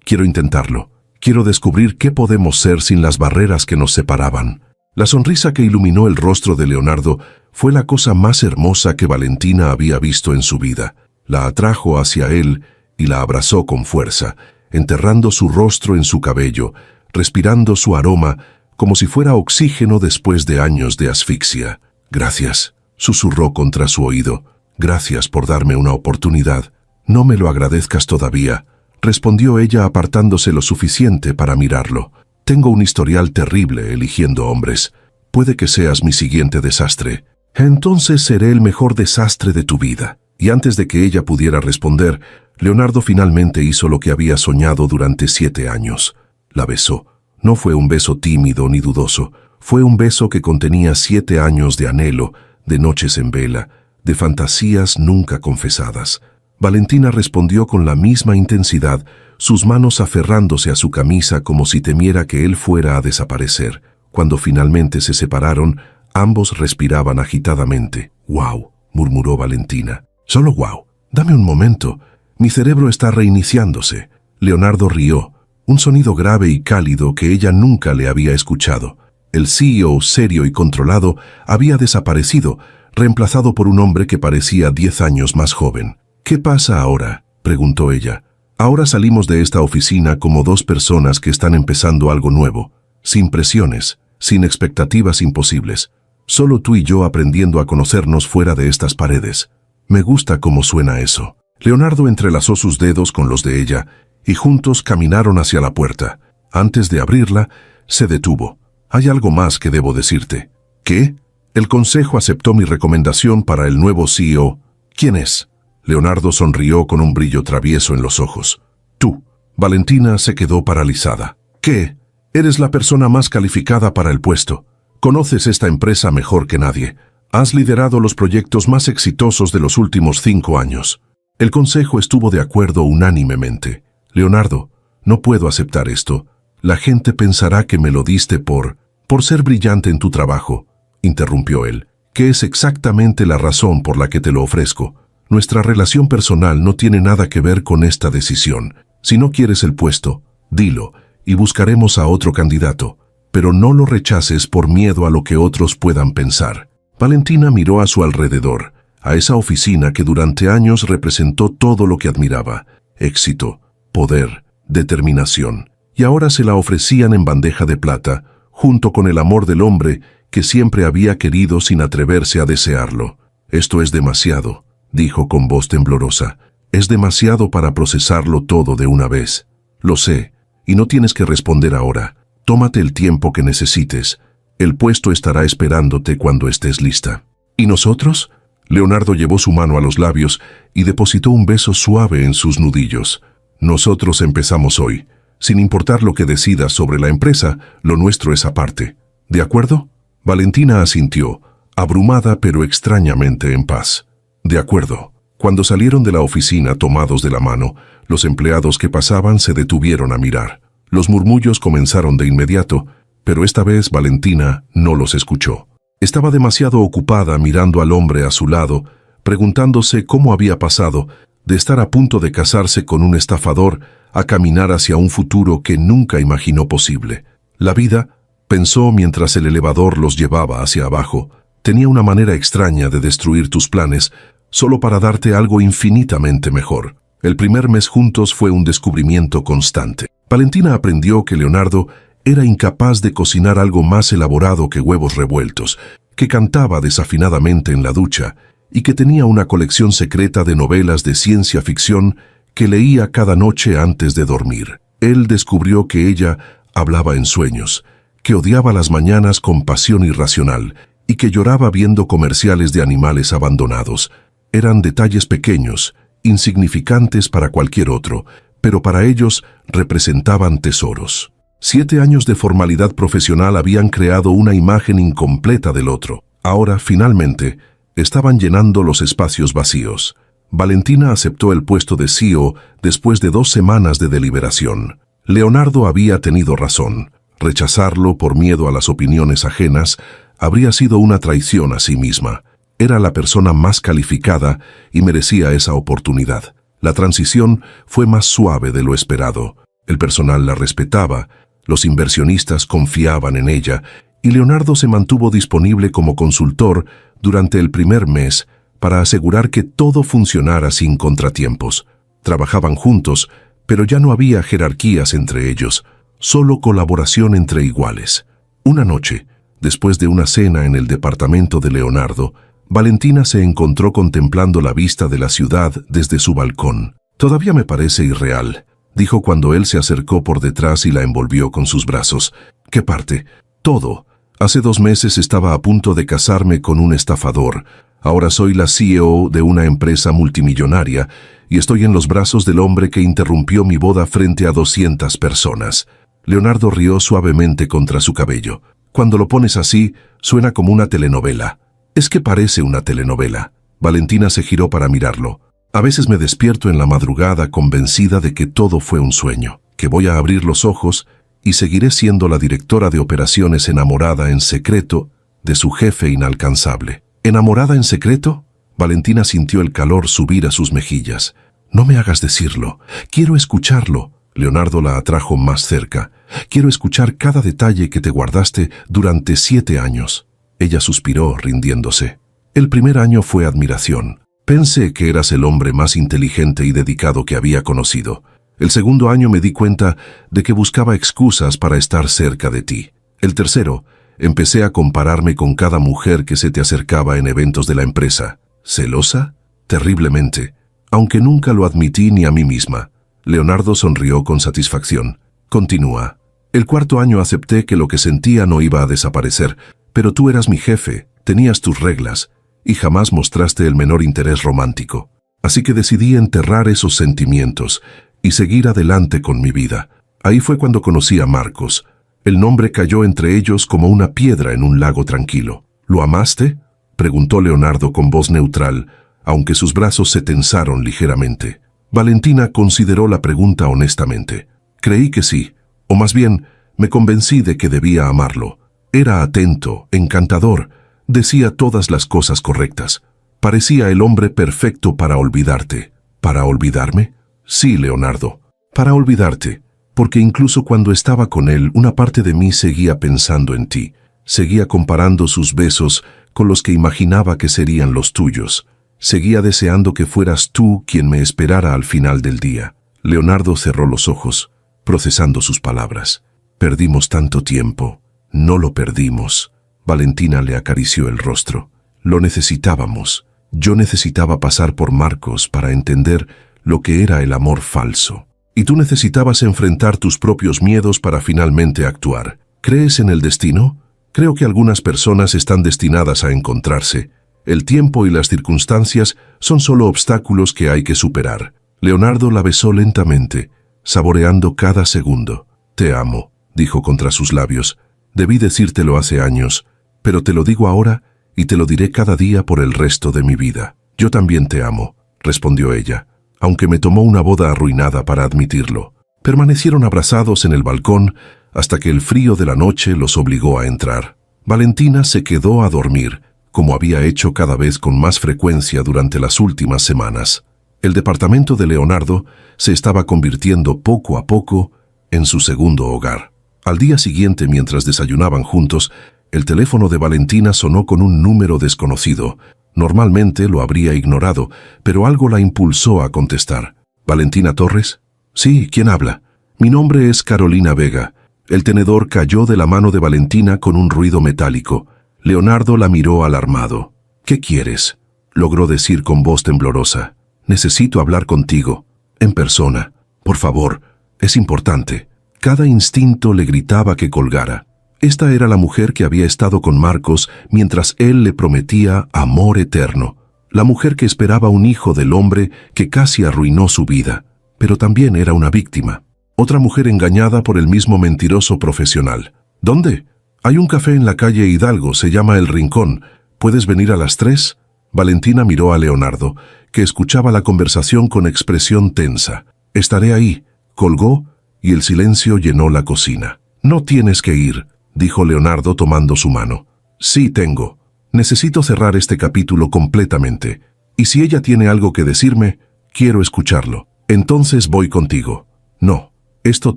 quiero intentarlo. Quiero descubrir qué podemos ser sin las barreras que nos separaban». La sonrisa que iluminó el rostro de Leonardo fue la cosa más hermosa que Valentina había visto en su vida. La atrajo hacia él y la abrazó con fuerza, enterrando su rostro en su cabello, respirando su aroma como si fuera oxígeno después de años de asfixia. «Gracias», susurró contra su oído. «Gracias por darme una oportunidad». «No me lo agradezcas todavía», respondió ella apartándose lo suficiente para mirarlo. «Tengo un historial terrible eligiendo hombres. Puede que seas mi siguiente desastre. Entonces seré el mejor desastre de tu vida». Y antes de que ella pudiera responder, Leonardo finalmente hizo lo que había soñado durante 7 años. La besó. No fue un beso tímido ni dudoso. Fue un beso que contenía 7 años de anhelo, de noches en vela, de fantasías nunca confesadas. Valentina respondió con la misma intensidad, sus manos aferrándose a su camisa como si temiera que él fuera a desaparecer. Cuando finalmente se separaron, ambos respiraban agitadamente. «Wow», murmuró Valentina. «Solo wow. Dame un momento. Mi cerebro está reiniciándose». Leonardo rió, un sonido grave y cálido que ella nunca le había escuchado. El CEO serio y controlado había desaparecido, reemplazado por un hombre que parecía 10 años más joven. «¿Qué pasa ahora?», preguntó ella. «Ahora salimos de esta oficina como 2 personas que están empezando algo nuevo, sin presiones, sin expectativas imposibles. Solo tú y yo aprendiendo a conocernos fuera de estas paredes». «Me gusta cómo suena eso». Leonardo entrelazó sus dedos con los de ella y juntos caminaron hacia la puerta. Antes de abrirla, se detuvo. «Hay algo más que debo decirte». «¿Qué?». «El consejo aceptó mi recomendación para el nuevo CEO». «¿Quién es?». Leonardo sonrió con un brillo travieso en los ojos. «Tú». Valentina se quedó paralizada. «¿Qué? Eres la persona más calificada para el puesto. Conoces esta empresa mejor que nadie. Has liderado los proyectos más exitosos de los últimos 5 años». El consejo estuvo de acuerdo unánimemente. «Leonardo, no puedo aceptar esto. La gente pensará que me lo diste por ser brillante en tu trabajo», interrumpió él. «Que es exactamente la razón por la que te lo ofrezco. Nuestra relación personal no tiene nada que ver con esta decisión. Si no quieres el puesto, dilo, y buscaremos a otro candidato. Pero no lo rechaces por miedo a lo que otros puedan pensar». Valentina miró a su alrededor. a esa oficina que durante años representó todo lo que admiraba: éxito, poder, determinación. Y ahora se la ofrecían en bandeja de plata, junto con el amor del hombre que siempre había querido sin atreverse a desearlo. «Esto es demasiado», dijo con voz temblorosa. «Es demasiado para procesarlo todo de una vez. Lo sé, y no tienes que responder ahora. Tómate el tiempo que necesites. El puesto estará esperándote cuando estés lista». «¿Y nosotros?». Leonardo llevó su mano a los labios y depositó un beso suave en sus nudillos. «Nosotros empezamos hoy. Sin importar lo que decidas sobre la empresa, lo nuestro es aparte. ¿De acuerdo?». Valentina asintió, abrumada pero extrañamente en paz. «De acuerdo». Cuando salieron de la oficina tomados de la mano, los empleados que pasaban se detuvieron a mirar. Los murmullos comenzaron de inmediato, pero esta vez Valentina no los escuchó. Estaba demasiado ocupada mirando al hombre a su lado, preguntándose cómo había pasado de estar a punto de casarse con un estafador a caminar hacia un futuro que nunca imaginó posible. La vida, pensó mientras el elevador los llevaba hacia abajo, tenía una manera extraña de destruir tus planes solo para darte algo infinitamente mejor. El primer mes juntos fue un descubrimiento constante. Valentina aprendió que Leonardo era incapaz de cocinar algo más elaborado que huevos revueltos, que cantaba desafinadamente en la ducha y que tenía una colección secreta de novelas de ciencia ficción que leía cada noche antes de dormir. Él descubrió que ella hablaba en sueños, que odiaba las mañanas con pasión irracional y que lloraba viendo comerciales de animales abandonados. Eran detalles pequeños, insignificantes para cualquier otro, pero para ellos representaban tesoros. 7 años de formalidad profesional habían creado una imagen incompleta del otro. Ahora, finalmente, estaban llenando los espacios vacíos. Valentina aceptó el puesto de CEO después de 2 semanas de deliberación. Leonardo había tenido razón. Rechazarlo por miedo a las opiniones ajenas habría sido una traición a sí misma. Era la persona más calificada y merecía esa oportunidad. La transición fue más suave de lo esperado. El personal la respetaba, los inversionistas confiaban en ella y Leonardo se mantuvo disponible como consultor durante el primer mes para asegurar que todo funcionara sin contratiempos. Trabajaban juntos, pero ya no había jerarquías entre ellos, solo colaboración entre iguales. Una noche, después de una cena en el departamento de Leonardo, Valentina se encontró contemplando la vista de la ciudad desde su balcón. «Todavía me parece irreal», dijo cuando él se acercó por detrás y la envolvió con sus brazos. «¿Qué parte?». «Todo. Hace 2 meses estaba a punto de casarme con un estafador. Ahora soy la CEO de una empresa multimillonaria y estoy en los brazos del hombre que interrumpió mi boda frente a 200 personas. Leonardo rió suavemente contra su cabello. «Cuando lo pones así, suena como una telenovela». «Es que parece una telenovela». Valentina se giró para mirarlo. «A veces me despierto en la madrugada convencida de que todo fue un sueño, que voy a abrir los ojos y seguiré siendo la directora de operaciones enamorada en secreto de su jefe inalcanzable». «¿Enamorada en secreto?». Valentina sintió el calor subir a sus mejillas. «No me hagas decirlo. Quiero escucharlo». Leonardo la atrajo más cerca. «Quiero escuchar cada detalle que te guardaste durante 7 años». Ella suspiró, rindiéndose. «El primer año fue admiración. Pensé que eras el hombre más inteligente y dedicado que había conocido. El segundo año me di cuenta de que buscaba excusas para estar cerca de ti. El tercero, empecé a compararme con cada mujer que se te acercaba en eventos de la empresa. ¿Celosa? Terriblemente. Aunque nunca lo admití ni a mí misma». Leonardo sonrió con satisfacción. Continúa. «El cuarto año acepté que lo que sentía no iba a desaparecer, pero tú eras mi jefe, tenías tus reglas, y jamás mostraste el menor interés romántico. Así que decidí enterrar esos sentimientos y seguir adelante con mi vida. Ahí fue cuando conocí a Marcos. El nombre cayó entre ellos como una piedra en un lago tranquilo». «¿Lo amaste?», preguntó Leonardo con voz neutral, aunque sus brazos se tensaron ligeramente. Valentina consideró la pregunta honestamente. «Creí que sí, o más bien, me convencí de que debía amarlo. Era atento, encantador, decía todas las cosas correctas. Parecía el hombre perfecto para olvidarte». «¿Para olvidarme?». «Sí, Leonardo, para olvidarte, porque incluso cuando estaba con él, una parte de mí seguía pensando en ti, seguía comparando sus besos con los que imaginaba que serían los tuyos. Seguía deseando que fueras tú quien me esperara al final del día. Leonardo cerró los ojos, procesando sus palabras. Perdimos tanto tiempo. No lo perdimos. Valentina le acarició el rostro. Lo necesitábamos. Yo necesitaba pasar por Marcos para entender lo que era el amor falso. Y tú necesitabas enfrentar tus propios miedos para finalmente actuar. ¿Crees en el destino? Creo que algunas personas están destinadas a encontrarse. El tiempo y las circunstancias son solo obstáculos que hay que superar. Leonardo la besó lentamente, saboreando cada segundo. Te amo, dijo contra sus labios. Debí decírtelo hace años, pero te lo digo ahora y te lo diré cada día por el resto de mi vida. Yo también te amo, respondió ella, aunque me tomó una boda arruinada para admitirlo. Permanecieron abrazados en el balcón hasta que el frío de la noche los obligó a entrar. Valentina se quedó a dormir, como había hecho cada vez con más frecuencia durante las últimas semanas. El departamento de Leonardo se estaba convirtiendo poco a poco en su segundo hogar. Al día siguiente, mientras desayunaban juntos, el teléfono de Valentina sonó con un número desconocido. Normalmente lo habría ignorado, pero algo la impulsó a contestar. ¿Valentina Torres? Sí, ¿quién habla? Mi nombre es Carolina Vega. El tenedor cayó de la mano de Valentina con un ruido metálico. Leonardo la miró alarmado. ¿Qué quieres?, logró decir con voz temblorosa. Necesito hablar contigo, en persona. Por favor, es importante. Cada instinto le gritaba que colgara. Esta era la mujer que había estado con Marcos mientras él le prometía amor eterno. La mujer que esperaba un hijo del hombre que casi arruinó su vida. Pero también era una víctima. Otra mujer engañada por el mismo mentiroso profesional. ¿Dónde? Hay un café en la calle Hidalgo, se llama El Rincón. ¿Puedes venir a las 3? Valentina miró a Leonardo, que escuchaba la conversación con expresión tensa. Estaré ahí. Colgó y el silencio llenó la cocina. No tienes que ir, dijo Leonardo tomando su mano. Sí tengo. Necesito cerrar este capítulo completamente. Y si ella tiene algo que decirme, quiero escucharlo. Entonces voy contigo. No, esto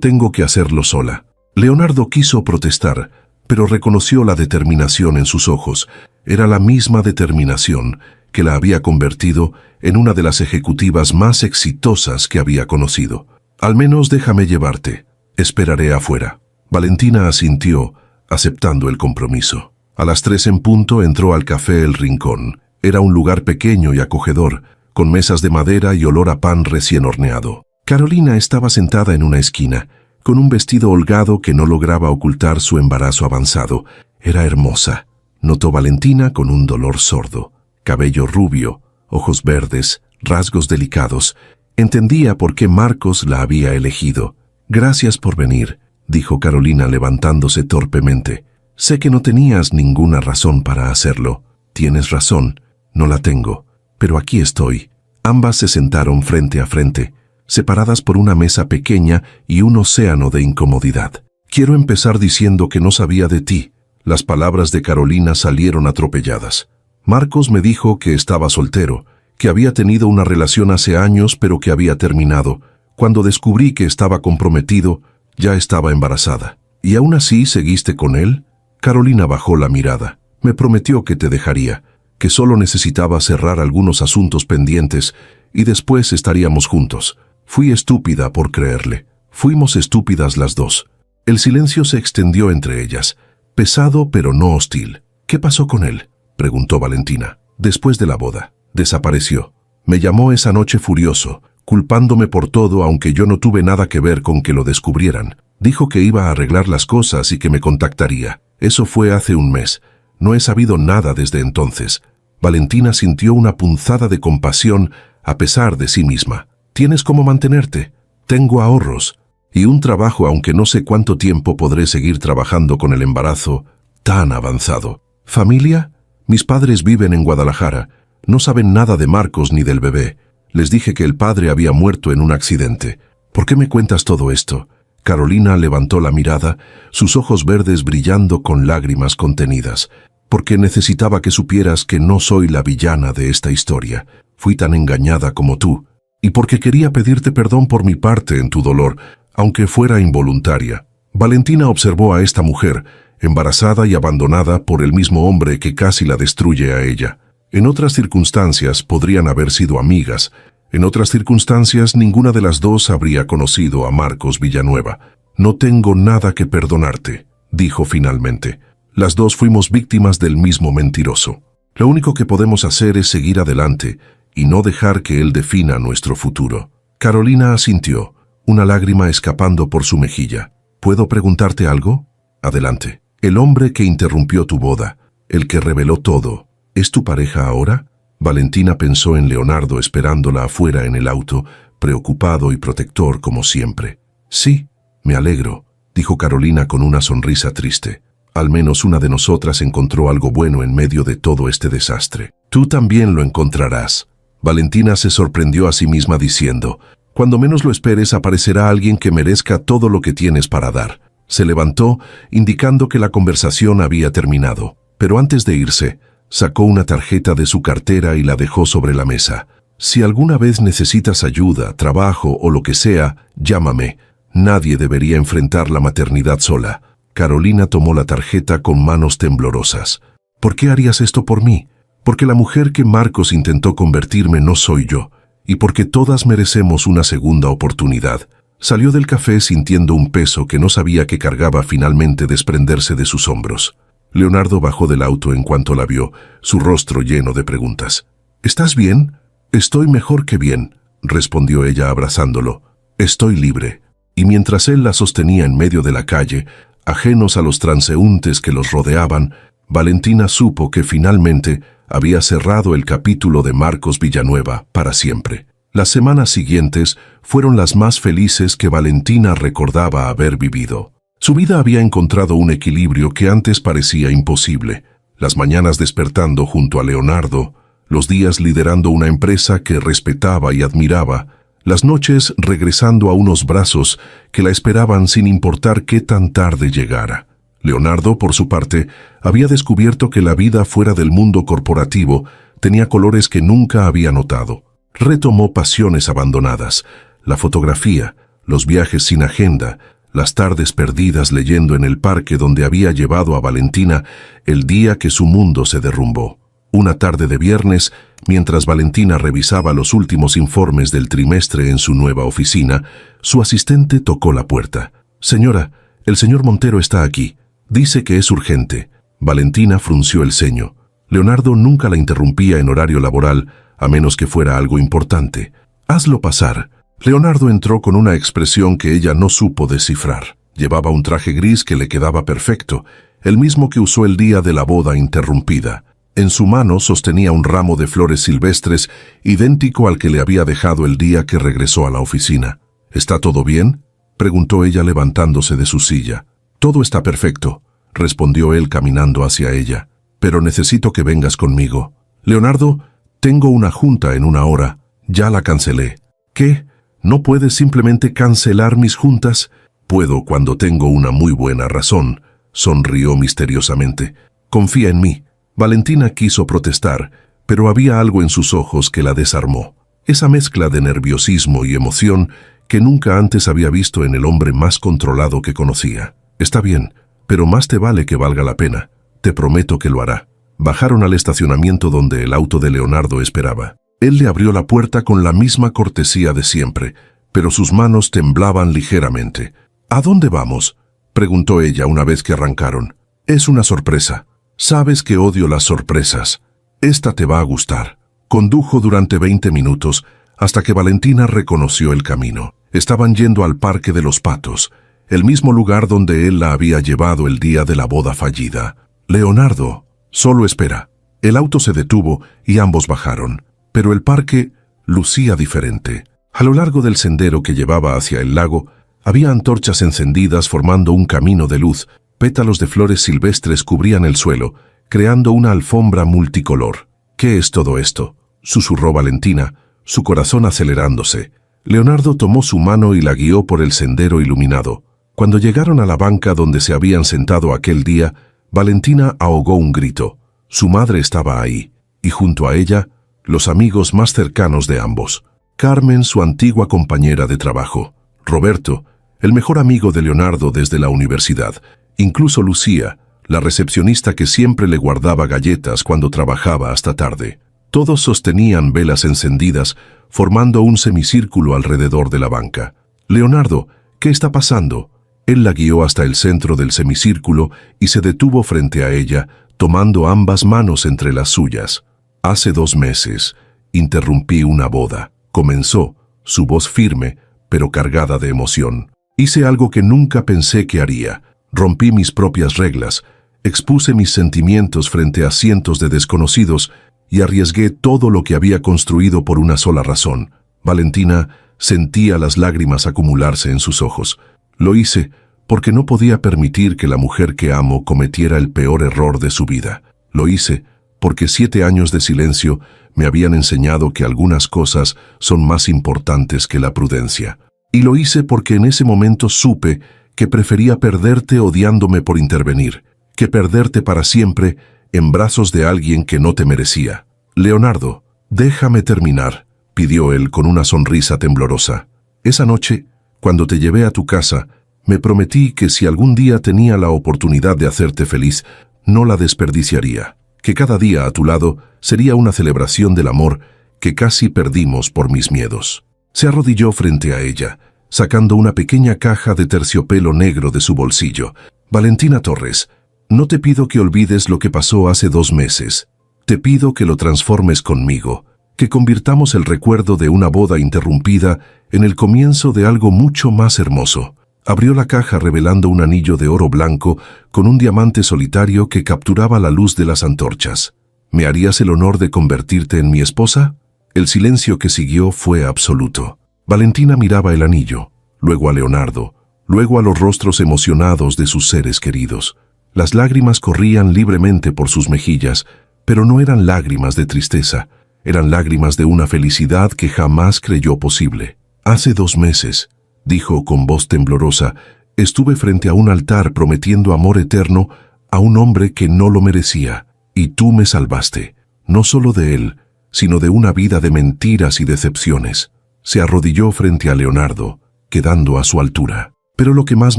tengo que hacerlo sola. Leonardo quiso protestar, pero reconoció la determinación en sus ojos. Era la misma determinación que la había convertido en una de las ejecutivas más exitosas que había conocido. Al menos déjame llevarte. Esperaré afuera. Valentina asintió, aceptando el compromiso. A las 3 en punto entró al café El Rincón. Era un lugar pequeño y acogedor, con mesas de madera y olor a pan recién horneado. Carolina estaba sentada en una esquina, con un vestido holgado que no lograba ocultar su embarazo avanzado. Era hermosa, notó Valentina con un dolor sordo. Cabello rubio, ojos verdes, rasgos delicados. Entendía por qué Marcos la había elegido. Gracias por venir, dijo Carolina levantándose torpemente. Sé que no tenías ninguna razón para hacerlo. Tienes razón, no la tengo. Pero aquí estoy. Ambas se sentaron frente a frente, separadas por una mesa pequeña y un océano de incomodidad. Quiero empezar diciendo que no sabía de ti. Las palabras de Carolina salieron atropelladas. Marcos me dijo que estaba soltero, que había tenido una relación hace años pero que había terminado. Cuando descubrí que estaba comprometido, ya estaba embarazada. ¿Y aún así seguiste con él? Carolina bajó la mirada. Me prometió que te dejaría, que solo necesitaba cerrar algunos asuntos pendientes y después estaríamos juntos. Fui estúpida por creerle. Fuimos estúpidas las dos. El silencio se extendió entre ellas, pesado pero no hostil. ¿Qué pasó con él?, preguntó Valentina. Después de la boda, desapareció. Me llamó esa noche furioso, culpándome por todo aunque yo no tuve nada que ver con que lo descubrieran. Dijo que iba a arreglar las cosas y que me contactaría. Eso fue hace un mes. No he sabido nada desde entonces. Valentina sintió una punzada de compasión a pesar de sí misma. ¿Tienes cómo mantenerte? Tengo ahorros y un trabajo, aunque no sé cuánto tiempo podré seguir trabajando con el embarazo tan avanzado. ¿Familia? Mis padres viven en Guadalajara. No saben nada de Marcos ni del bebé. Les dije que el padre había muerto en un accidente. ¿Por qué me cuentas todo esto? Carolina levantó la mirada, sus ojos verdes brillando con lágrimas contenidas. Porque necesitaba que supieras que no soy la villana de esta historia. Fui tan engañada como tú. Y porque quería pedirte perdón por mi parte en tu dolor, aunque fuera involuntaria. Valentina observó a esta mujer, embarazada y abandonada por el mismo hombre que casi la destruye a ella. En otras circunstancias podrían haber sido amigas. En otras circunstancias ninguna de las dos habría conocido a Marcos Villanueva. «No tengo nada que perdonarte», dijo finalmente. «Las dos fuimos víctimas del mismo mentiroso. Lo único que podemos hacer es seguir adelante y no dejar que él defina nuestro futuro». Carolina asintió, una lágrima escapando por su mejilla. «¿Puedo preguntarte algo?» «Adelante». «El hombre que interrumpió tu boda, el que reveló todo, ¿es tu pareja ahora?» Valentina pensó en Leonardo esperándola afuera en el auto, preocupado y protector como siempre. «Sí, me alegro», dijo Carolina con una sonrisa triste. «Al menos una de nosotras encontró algo bueno en medio de todo este desastre. Tú también lo encontrarás». Valentina se sorprendió a sí misma diciendo, «Cuando menos lo esperes aparecerá alguien que merezca todo lo que tienes para dar». Se levantó, indicando que la conversación había terminado. Pero antes de irse, sacó una tarjeta de su cartera y la dejó sobre la mesa. «Si alguna vez necesitas ayuda, trabajo o lo que sea, llámame. Nadie debería enfrentar la maternidad sola». Carolina tomó la tarjeta con manos temblorosas. «¿Por qué harías esto por mí? Porque la mujer que Marcos intentó convertirme no soy yo, y porque todas merecemos una segunda oportunidad». Salió del café sintiendo un peso que no sabía que cargaba finalmente desprenderse de sus hombros. Leonardo bajó del auto en cuanto la vio, su rostro lleno de preguntas. «¿Estás bien?» «Estoy mejor que bien», respondió ella abrazándolo. «Estoy libre». Y mientras él la sostenía en medio de la calle, ajenos a los transeúntes que los rodeaban, Valentina supo que finalmente había cerrado el capítulo de Marcos Villanueva para siempre. Las semanas siguientes fueron las más felices que Valentina recordaba haber vivido. Su vida había encontrado un equilibrio que antes parecía imposible. Las mañanas despertando junto a Leonardo, los días liderando una empresa que respetaba y admiraba, las noches regresando a unos brazos que la esperaban sin importar qué tan tarde llegara. Leonardo, por su parte, había descubierto que la vida fuera del mundo corporativo tenía colores que nunca había notado. Retomó pasiones abandonadas, la fotografía, los viajes sin agenda, las tardes perdidas leyendo en el parque donde había llevado a Valentina el día que su mundo se derrumbó. Una tarde de viernes, mientras Valentina revisaba los últimos informes del trimestre en su nueva oficina, su asistente tocó la puerta. «Señora, el señor Montero está aquí. Dice que es urgente». Valentina frunció el ceño. Leonardo nunca la interrumpía en horario laboral, a menos que fuera algo importante. «Hazlo pasar». Leonardo entró con una expresión que ella no supo descifrar. Llevaba un traje gris que le quedaba perfecto, el mismo que usó el día de la boda interrumpida. En su mano sostenía un ramo de flores silvestres, idéntico al que le había dejado el día que regresó a la oficina. «¿Está todo bien?», preguntó ella levantándose de su silla. «Todo está perfecto», respondió él caminando hacia ella. «Pero necesito que vengas conmigo». «Leonardo, tengo una junta en 1 hora. Ya la cancelé». «¿Qué? ¿No puedes simplemente cancelar mis juntas?» «Puedo cuando tengo una muy buena razón», sonrió misteriosamente. «Confía en mí». Valentina quiso protestar, pero había algo en sus ojos que la desarmó. Esa mezcla de nerviosismo y emoción que nunca antes había visto en el hombre más controlado que conocía. «Está bien, pero más te vale que valga la pena. Te prometo que lo hará». Bajaron al estacionamiento donde el auto de Leonardo esperaba. Él le abrió la puerta con la misma cortesía de siempre, pero sus manos temblaban ligeramente. «¿A dónde vamos?», preguntó ella una vez que arrancaron. «Es una sorpresa. Sabes que odio las sorpresas. Esta te va a gustar». Condujo durante 20 minutos hasta que Valentina reconoció el camino. Estaban yendo al Parque de los Patos, el mismo lugar donde él la había llevado el día de la boda fallida. «Leonardo, solo espera». El auto se detuvo y ambos bajaron, pero el parque lucía diferente. A lo largo del sendero que llevaba hacia el lago, había antorchas encendidas formando un camino de luz. Pétalos de flores silvestres cubrían el suelo, creando una alfombra multicolor. «¿Qué es todo esto?», susurró Valentina, su corazón acelerándose. Leonardo tomó su mano y la guió por el sendero iluminado. Cuando llegaron a la banca donde se habían sentado aquel día, Valentina ahogó un grito. Su madre estaba ahí, y junto a ella, los amigos más cercanos de ambos. Carmen, su antigua compañera de trabajo. Roberto, el mejor amigo de Leonardo desde la universidad. Incluso Lucía, la recepcionista que siempre le guardaba galletas cuando trabajaba hasta tarde. Todos sostenían velas encendidas, formando un semicírculo alrededor de la banca. «Leonardo, ¿qué está pasando?». Él la guió hasta el centro del semicírculo y se detuvo frente a ella, tomando ambas manos entre las suyas. «Hace 2 meses, interrumpí una boda», comenzó, su voz firme, pero cargada de emoción. «Hice algo que nunca pensé que haría. Rompí mis propias reglas, expuse mis sentimientos frente a cientos de desconocidos y arriesgué todo lo que había construido por una sola razón». Valentina sentía las lágrimas acumularse en sus ojos. «Lo hice porque no podía permitir que la mujer que amo cometiera el peor error de su vida. Lo hice porque 7 años de silencio me habían enseñado que algunas cosas son más importantes que la prudencia. Y lo hice porque en ese momento supe que prefería perderte odiándome por intervenir, que perderte para siempre en brazos de alguien que no te merecía». «Leonardo, déjame terminar», pidió él con una sonrisa temblorosa. «Esa noche, cuando te llevé a tu casa, me prometí que si algún día tenía la oportunidad de hacerte feliz, no la desperdiciaría, que cada día a tu lado sería una celebración del amor que casi perdimos por mis miedos». Se arrodilló frente a ella, sacando una pequeña caja de terciopelo negro de su bolsillo. «Valentina Torres, no te pido que olvides lo que pasó hace 2 meses. Te pido que lo transformes conmigo, que convirtamos el recuerdo de una boda interrumpida en el comienzo de algo mucho más hermoso». Abrió la caja revelando un anillo de oro blanco con un diamante solitario que capturaba la luz de las antorchas. «¿Me harías el honor de convertirte en mi esposa?». El silencio que siguió fue absoluto. Valentina miraba el anillo, luego a Leonardo, luego a los rostros emocionados de sus seres queridos. Las lágrimas corrían libremente por sus mejillas, pero no eran lágrimas de tristeza, eran lágrimas de una felicidad que jamás creyó posible. «Hace 2 meses», dijo con voz temblorosa, «estuve frente a un altar prometiendo amor eterno a un hombre que no lo merecía, y tú me salvaste, no solo de él, sino de una vida de mentiras y decepciones». Se arrodilló frente a Leonardo, quedando a su altura. «Pero lo que más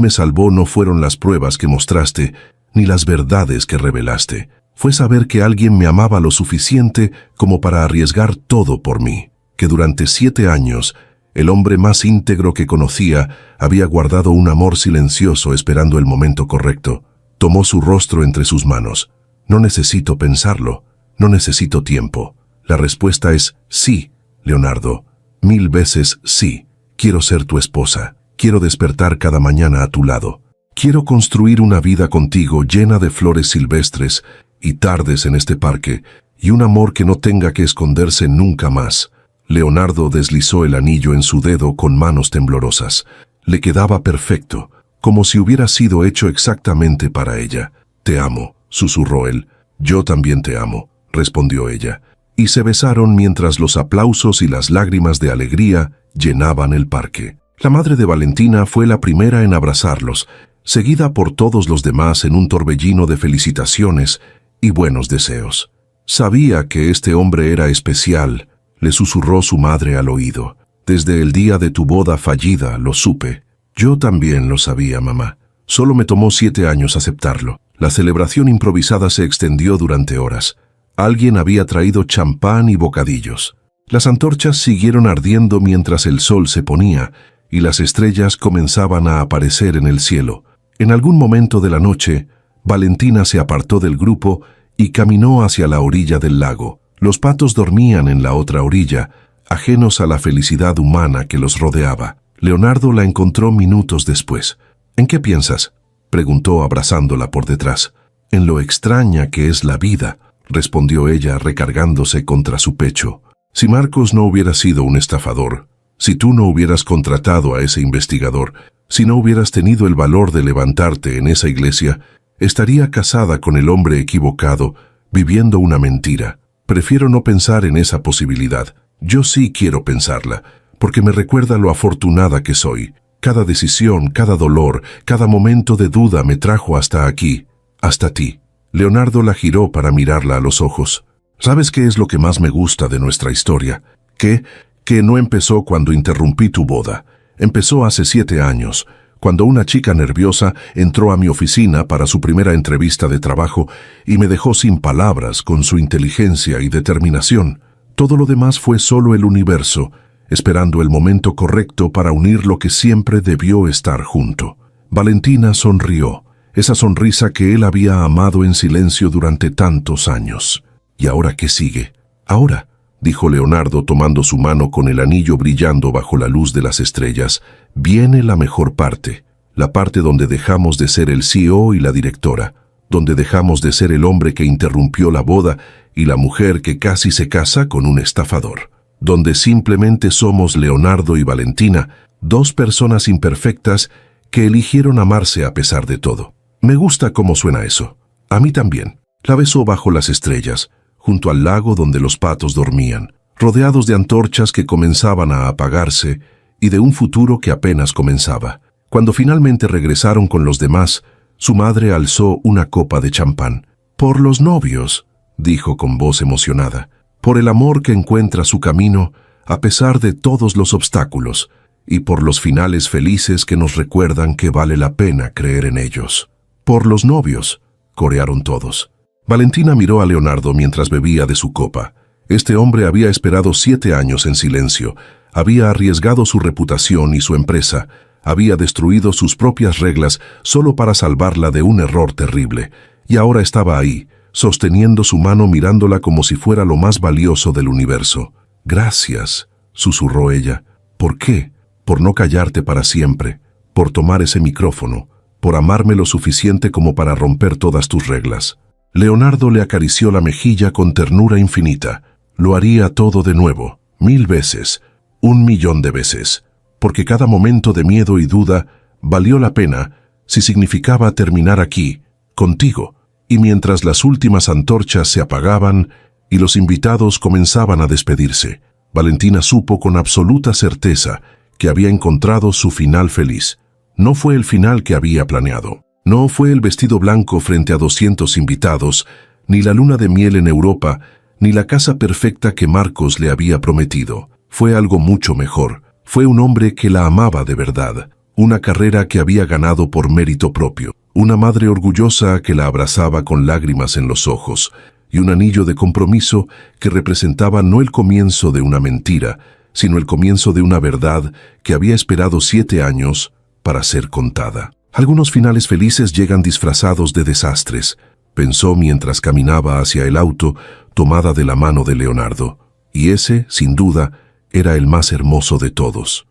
me salvó no fueron las pruebas que mostraste, ni las verdades que revelaste. Fue saber que alguien me amaba lo suficiente como para arriesgar todo por mí, que durante 7 años el hombre más íntegro que conocía había guardado un amor silencioso esperando el momento correcto». Tomó su rostro entre sus manos. «No necesito pensarlo, no necesito tiempo. La respuesta es sí, Leonardo. 1000 veces sí. Quiero ser tu esposa. Quiero despertar cada mañana a tu lado. Quiero construir una vida contigo llena de flores silvestres y tardes en este parque, y un amor que no tenga que esconderse nunca más». Leonardo deslizó el anillo en su dedo con manos temblorosas. Le quedaba perfecto, como si hubiera sido hecho exactamente para ella. «Te amo», susurró él. «Yo también te amo», respondió ella. Y se besaron mientras los aplausos y las lágrimas de alegría llenaban el parque. La madre de Valentina fue la primera en abrazarlos, seguida por todos los demás en un torbellino de felicitaciones y buenos deseos. «Sabía que este hombre era especial», le susurró su madre al oído. «Desde el día de tu boda fallida lo supe». «Yo también lo sabía, mamá. Solo me tomó 7 años aceptarlo». La celebración improvisada se extendió durante horas. Alguien había traído champán y bocadillos. Las antorchas siguieron ardiendo mientras el sol se ponía y las estrellas comenzaban a aparecer en el cielo. En algún momento de la noche, Valentina se apartó del grupo y caminó hacia la orilla del lago. Los patos dormían en la otra orilla, ajenos a la felicidad humana que los rodeaba. Leonardo la encontró minutos después. «¿En qué piensas?», preguntó abrazándola por detrás. «En lo extraña que es la vida», respondió ella recargándose contra su pecho. «Si Marcos no hubiera sido un estafador, si tú no hubieras contratado a ese investigador, si no hubieras tenido el valor de levantarte en esa iglesia, estaría casada con el hombre equivocado, viviendo una mentira. Prefiero no pensar en esa posibilidad. Yo sí quiero pensarla, porque me recuerda lo afortunada que soy. Cada decisión, cada dolor, cada momento de duda me trajo hasta aquí, hasta ti». Leonardo la giró para mirarla a los ojos. «¿Sabes qué es lo que más me gusta de nuestra historia? Que no empezó cuando interrumpí tu boda. Empezó hace 7 años, cuando una chica nerviosa entró a mi oficina para su primera entrevista de trabajo y me dejó sin palabras con su inteligencia y determinación. Todo lo demás fue solo el universo, esperando el momento correcto para unir lo que siempre debió estar junto. Valentina sonrió, esa sonrisa que él había amado en silencio durante tantos años. ¿Y ahora qué sigue? Ahora, dijo Leonardo tomando su mano con el anillo brillando bajo la luz de las estrellas, viene la mejor parte, la parte donde dejamos de ser el CEO y la directora, donde dejamos de ser el hombre que interrumpió la boda y la mujer que casi se casa con un estafador, donde simplemente somos Leonardo y Valentina, dos personas imperfectas que eligieron amarse a pesar de todo. Me gusta cómo suena eso. A mí también. La besó bajo las estrellas, junto al lago donde los patos dormían, rodeados de antorchas que comenzaban a apagarse y de un futuro que apenas comenzaba. Cuando finalmente regresaron con los demás, su madre alzó una copa de champán. «Por los novios», dijo con voz emocionada, «por el amor que encuentra su camino a pesar de todos los obstáculos y por los finales felices que nos recuerdan que vale la pena creer en ellos». «Por los novios», corearon todos. Valentina miró a Leonardo mientras bebía de su copa. Este hombre había esperado 7 años en silencio, había arriesgado su reputación y su empresa, había destruido sus propias reglas solo para salvarla de un error terrible, y ahora estaba ahí, sosteniendo su mano mirándola como si fuera lo más valioso del universo. «Gracias», susurró ella. «¿Por qué? Por no callarte para siempre, por tomar ese micrófono, por amarme lo suficiente como para romper todas tus reglas». Leonardo le acarició la mejilla con ternura infinita. Lo haría todo de nuevo, 1000 veces, 1.000.000 de veces, porque cada momento de miedo y duda valió la pena si significaba terminar aquí, contigo. Y mientras las últimas antorchas se apagaban y los invitados comenzaban a despedirse, Valentina supo con absoluta certeza que había encontrado su final feliz. No fue el final que había planeado. No fue el vestido blanco frente a 200 invitados, ni la luna de miel en Europa, ni la casa perfecta que Marcos le había prometido. Fue algo mucho mejor. Fue un hombre que la amaba de verdad, una carrera que había ganado por mérito propio, una madre orgullosa que la abrazaba con lágrimas en los ojos, y un anillo de compromiso que representaba no el comienzo de una mentira, sino el comienzo de una verdad que había esperado 7 años para ser contada. Algunos finales felices llegan disfrazados de desastres, pensó mientras caminaba hacia el auto, tomada de la mano de Leonardo. Y ese, sin duda, era el más hermoso de todos.